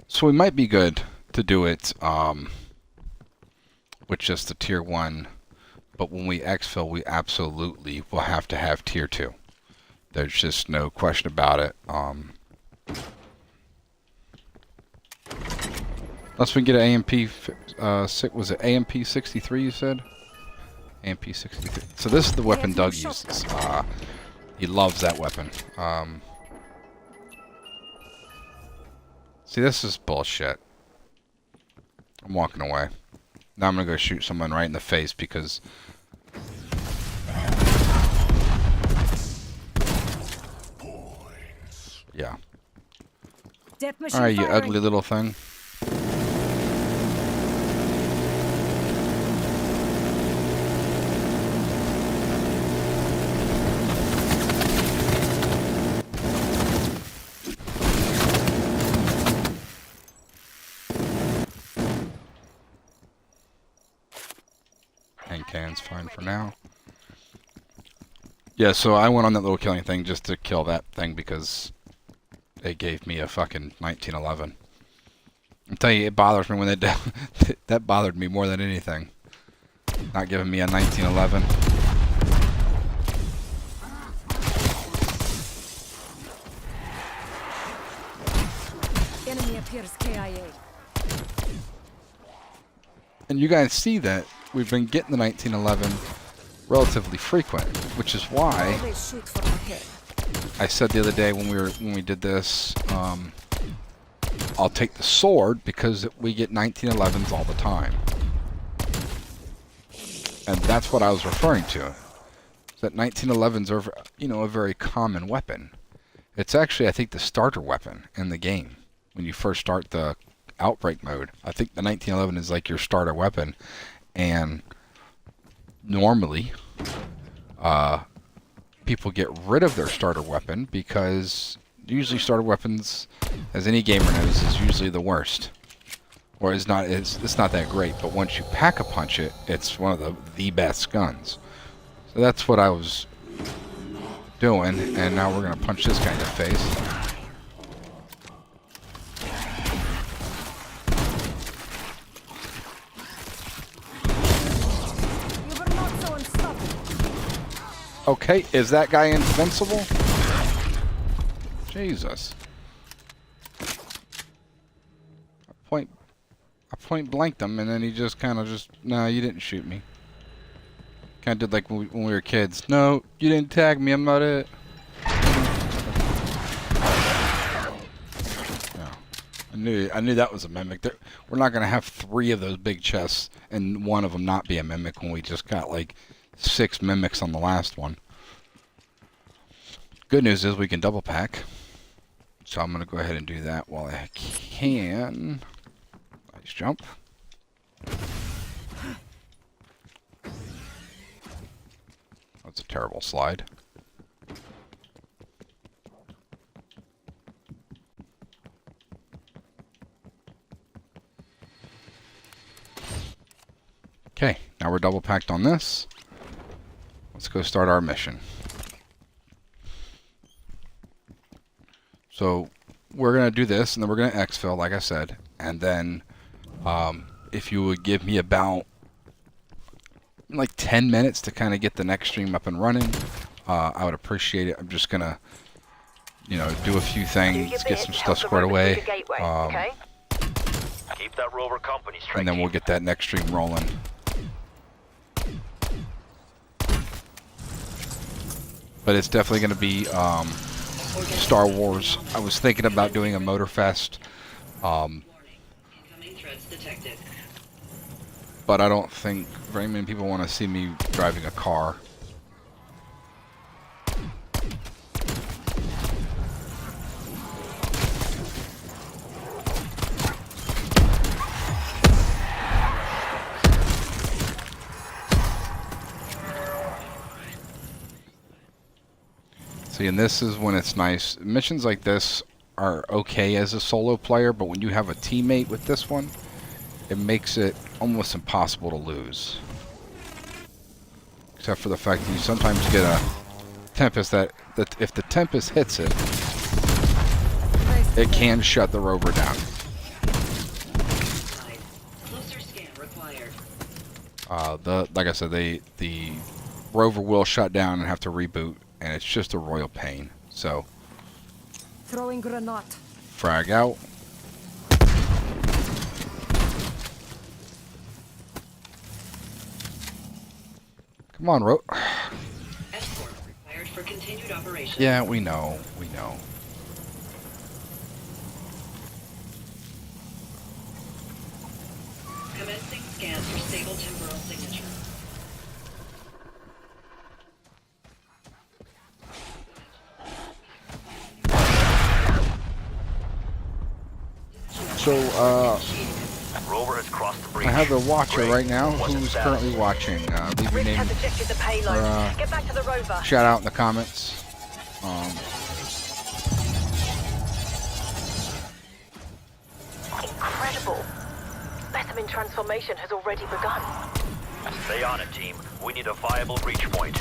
So we might be good to do it with just the tier 1, but when we exfil, we absolutely will have to have tier 2. There's just no question about it. Unless we can get an AMP, was it AMP 63 you said? AMP 63. So this is the weapon Doug uses. He loves that weapon. See, this is bullshit. I'm walking away. Now I'm gonna go shoot someone right in the face because... Yeah. Alright, you ugly little thing. Can's fine for now. Yeah, so I went on that little killing thing just to kill that thing because they gave me a fucking 1911. I'm telling you, it bothers me when they do. That bothered me more than anything. Not giving me a 1911. Enemy appears KIA. And you guys see that we've been getting the 1911 relatively frequent, which is why They shoot from ahead. I said the other day when we did this, I'll take the sword because we get 1911s all the time, and that's what I was referring to. That 1911s are, you know, a very common weapon. It's actually, I think, the starter weapon in the game when you first start the Outbreak mode. I think the 1911 is like your starter weapon, and normally people get rid of their starter weapon because usually starter weapons, as any gamer knows, is usually the worst, or it's not that great. But once you pack a punch it, it's one of the best guns. So that's what I was doing, and now we're gonna punch this guy in the face. Okay, is that guy invincible? Jesus. I point blanked him, and then he just kind of no, you didn't shoot me. Kind of did like when we were kids. No, you didn't tag me, I'm not it. No. I knew that was a mimic. We're not going to have 3 of those big chests and one of them not be a mimic when we just got like 6 mimics on the last one. Good news is we can double pack. So I'm going to go ahead and do that while I can. Nice jump. That's a terrible slide. Okay, now we're double packed on this. Let's go start our mission. So we're going to do this, and then we're going to exfil, like I said. And then if you would give me about like 10 minutes to kind of get the next stream up and running, I would appreciate it. I'm just going to, you know, do a few things, get some stuff squared away. Keep that rover company straight. And then we'll get that next stream rolling. But it's definitely going to be Star Wars. I was thinking about doing a Motorfest, but I don't think very many people want to see me driving a car. See, and this is when it's nice. Missions like this are okay as a solo player, but when you have a teammate with this one, it makes it almost impossible to lose. Except for the fact that you sometimes get a Tempest that if the Tempest hits it, it can shut the rover down. Like I said, the rover will shut down and have to reboot, and it's just a royal pain. So, Throwing granate. frag out. Come on, Escort required for continued operation. Yeah, we know. We know. Commencing scans for stable temporal signature. So, Rover has crossed the breach. I have a watcher Great. right now What's who's his status? currently watching. Leave your name, ejected the payload. or, Get back to the rover. shout out in the comments. Incredible. Specimen transformation has already begun. Stay on it, team. We need a viable breach point.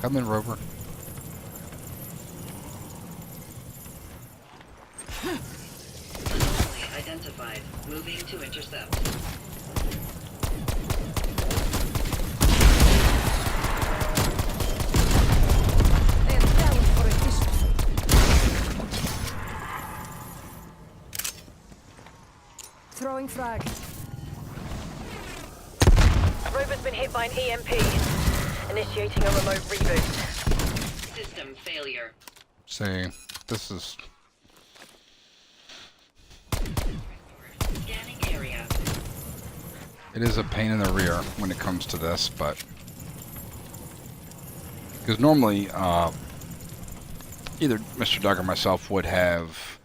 Come in, rover. Anomaly identified. Moving to intercept. They're down for efficiency. Throwing frag. Rover's been hit by an EMP. Initiating a remote reboot. System failure. See, this is... Scanning area. It is a pain in the rear when it comes to this, but... Because normally, either Mr. Doug or myself would have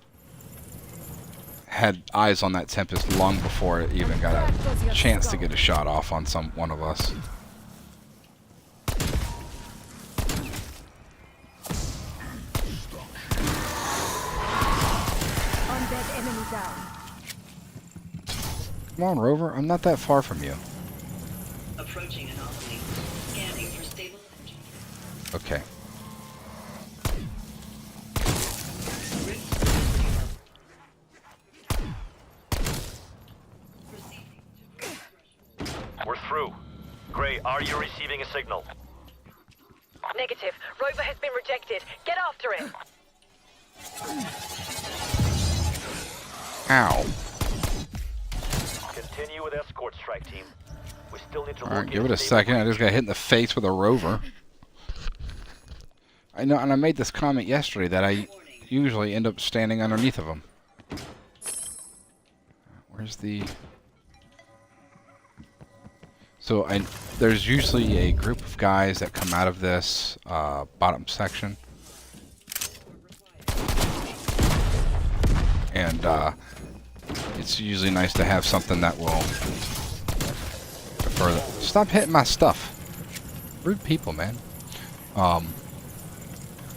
had eyes on that Tempest long before it even got a chance to get a shot off on one of us. Undead enemy down. Come on, rover. I'm not that far from you. Approaching anomaly. Scanning for stable engine. Okay. We're through. Gray, are you receiving a signal? Negative. Rover has been rejected. Get after it. Ow. Continue with escort strike, team. We still need to Alright, locate give it a stable second. I breach. just got hit in the face with a rover. I know, and I made this comment yesterday that I usually end up standing underneath of them. Where's the... So there's usually a group of guys that come out of this bottom section. And it's usually nice to have something that will... Further. Stop hitting my stuff. Rude people, man.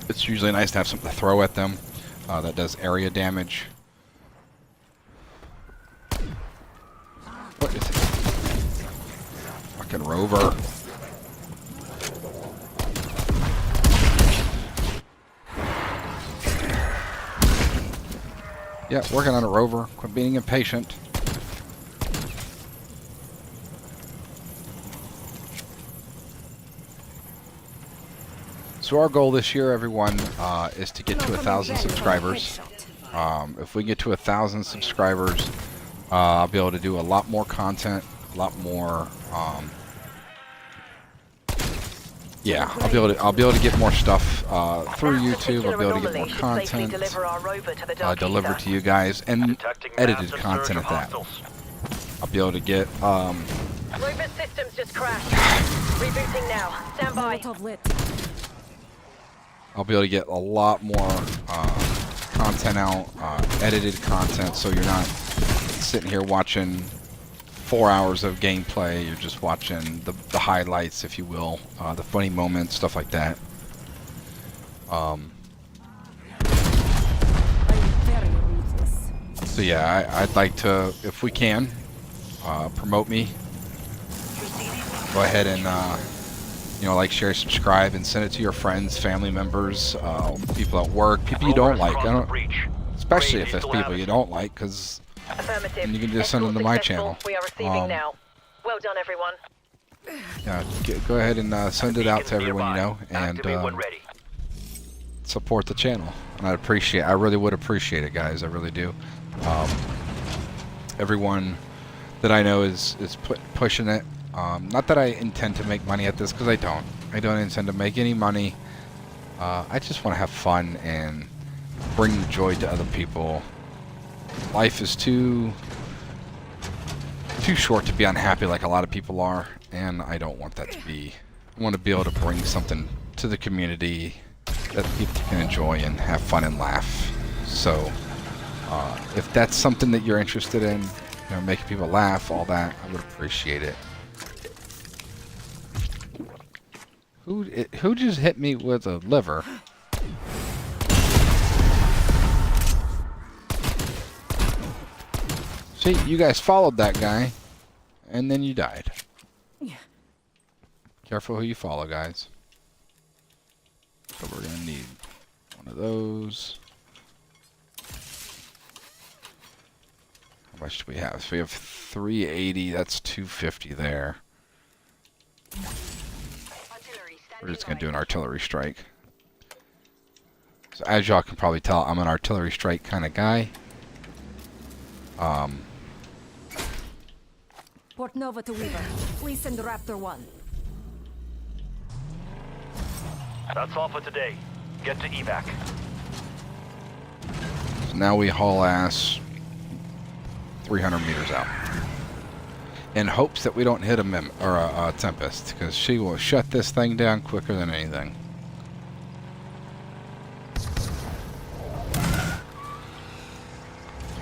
It's usually nice to have something to throw at them that does area damage. What is it? Fucking rover. Yeah, working on a rover. Quit being impatient. So our goal this year, everyone, is to get to 1,000 subscribers. If we get to 1,000 subscribers, I'll be able to do a lot more content, a lot more. Yeah, I'll be able to get more stuff through YouTube. I'll be able to get more content delivered to you guys, and edited content at that. I'll be able to get. Rover systems just crashed. Rebooting now. Stand by. Molotov lit. I'll be able to get a lot more content out, edited content, so you're not sitting here watching 4 hours of gameplay. You're just watching the highlights, if you will, the funny moments, stuff like that. I'm very ruthless. So yeah, I'd like to, if we can, promote me. Go ahead and you know, like, share, subscribe, and send it to your friends, family members, people at work, people you don't like. Especially if there's people you don't like, because you can just send them to my channel. We are receiving now. Well done, everyone. Yeah, go ahead and send it out to everyone you know, and support the channel. And I really would appreciate it, guys. I really do. Everyone that I know is pushing it. Not that I intend to make money at this, because I don't. I don't intend to make any money. I just want to have fun and bring joy to other people. Life is too short to be unhappy like a lot of people are, and I don't want that to be. I want to be able to bring something to the community that people can enjoy and have fun and laugh. So, if that's something that you're interested in, you know, making people laugh, all that, I would appreciate it. Who just hit me with a liver? See, you guys followed that guy, and then you died. Careful who you follow, guys. So we're gonna need one of those. How much do we have? So we have 380. That's 250 there. We're just going to do an artillery strike. So as y'all can probably tell, I'm an artillery strike kind of guy. Port Nova to Weaver. Please send Raptor 1. That's all for today. Get to evac. So now we haul ass 300 meters out. In hopes that we don't hit a Tempest, because she will shut this thing down quicker than anything.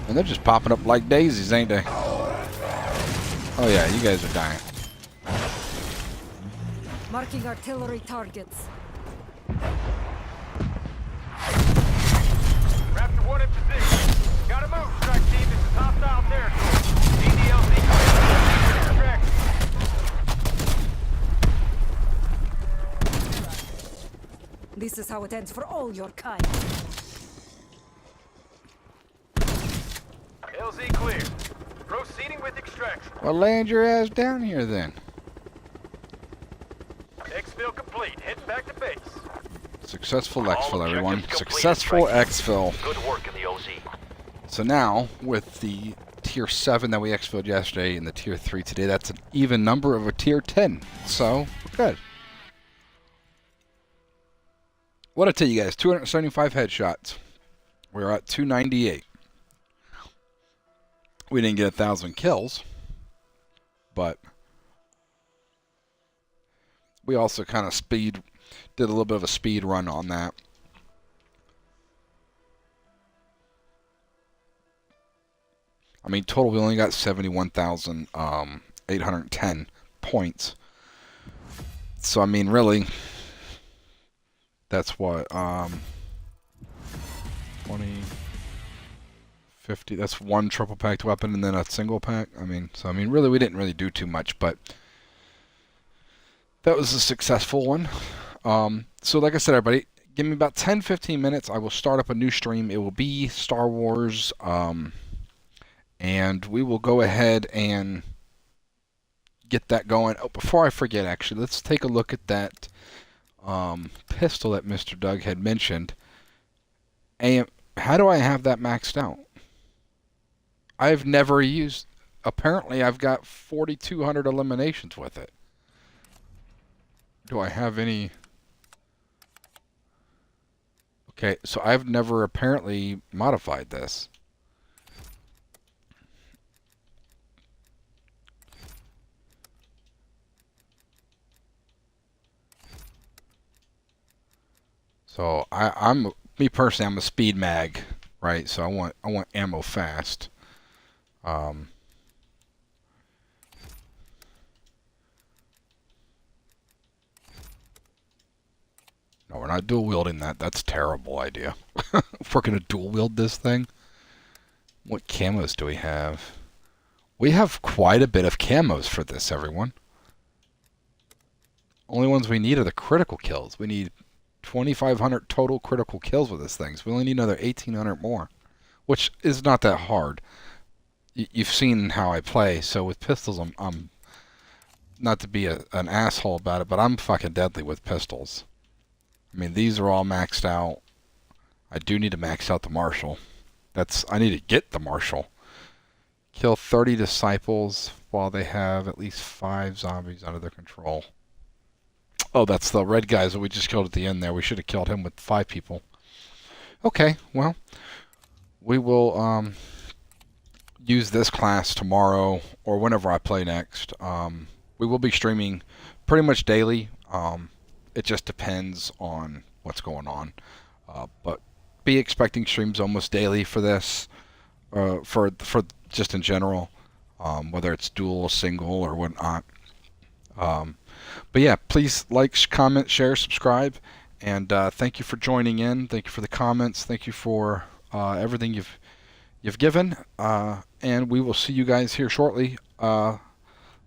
And they're just popping up like daisies, ain't they? Oh yeah, you guys are dying. Marking artillery targets. Raptor 1 in position. Gotta move, strike team. This is hostile territory. DDLZ extraction. This is how it ends for all your kind. LZ clear. Proceeding with extraction. Well, land your ass down here then. Exfil complete. Heading back to base. Successful All exfil, everyone. objectives completed, Successful strike exfil. team. Good work in the OZ. So now, with the tier 7 that we exfilled yesterday and the tier 3 today, that's an even number of a tier 10. So, good. What I tell you guys, 275 headshots. We're at 298. We didn't get 1,000 kills, but we also kind of did a little bit of a speed run on that. I mean, total we only got 71,810 points. So I mean, really, that's what 20, 50. That's one triple packed weapon and then a single pack. I mean, so I mean, really, we didn't really do too much, but that was a successful one. So like I said, everybody, give me about 10-15 minutes. I will start up a new stream. It will be Star Wars, and we will go ahead and get that going. Oh, before I forget, actually, let's take a look at that pistol that Mr. Doug had mentioned. And how do I have that maxed out? I've never used... Apparently, I've got 4,200 eliminations with it. Do I have any... Okay, so I've never apparently modified this. So me personally, I'm a speed mag, right? So I want ammo fast. No, we're not dual wielding that. That's a terrible idea. If we're gonna dual wield this thing, what camos do we have? We have quite a bit of camos for this, everyone. Only ones we need are the critical kills. We need 2,500 total critical kills with this thing. So we only need another 1,800 more, which is not that hard. You've seen how I play. So with pistols, I'm not to be an asshole about it, but I'm fucking deadly with pistols. I mean, these are all maxed out. I do need to max out the Marshal. I need to get the Marshal. Kill 30 disciples while they have at least 5 zombies under their control. Oh, that's the red guys that we just killed at the end there. We should have killed him with 5 people. Okay, well, we will use this class tomorrow or whenever I play next. We will be streaming pretty much daily. It just depends on what's going on. But be expecting streams almost daily for this, for just in general, whether it's dual, single, or whatnot. But yeah, please like, comment, share, subscribe, and thank you for joining in. Thank you for the comments. Thank you for everything you've given. And we will see you guys here shortly,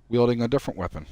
wielding a different weapon.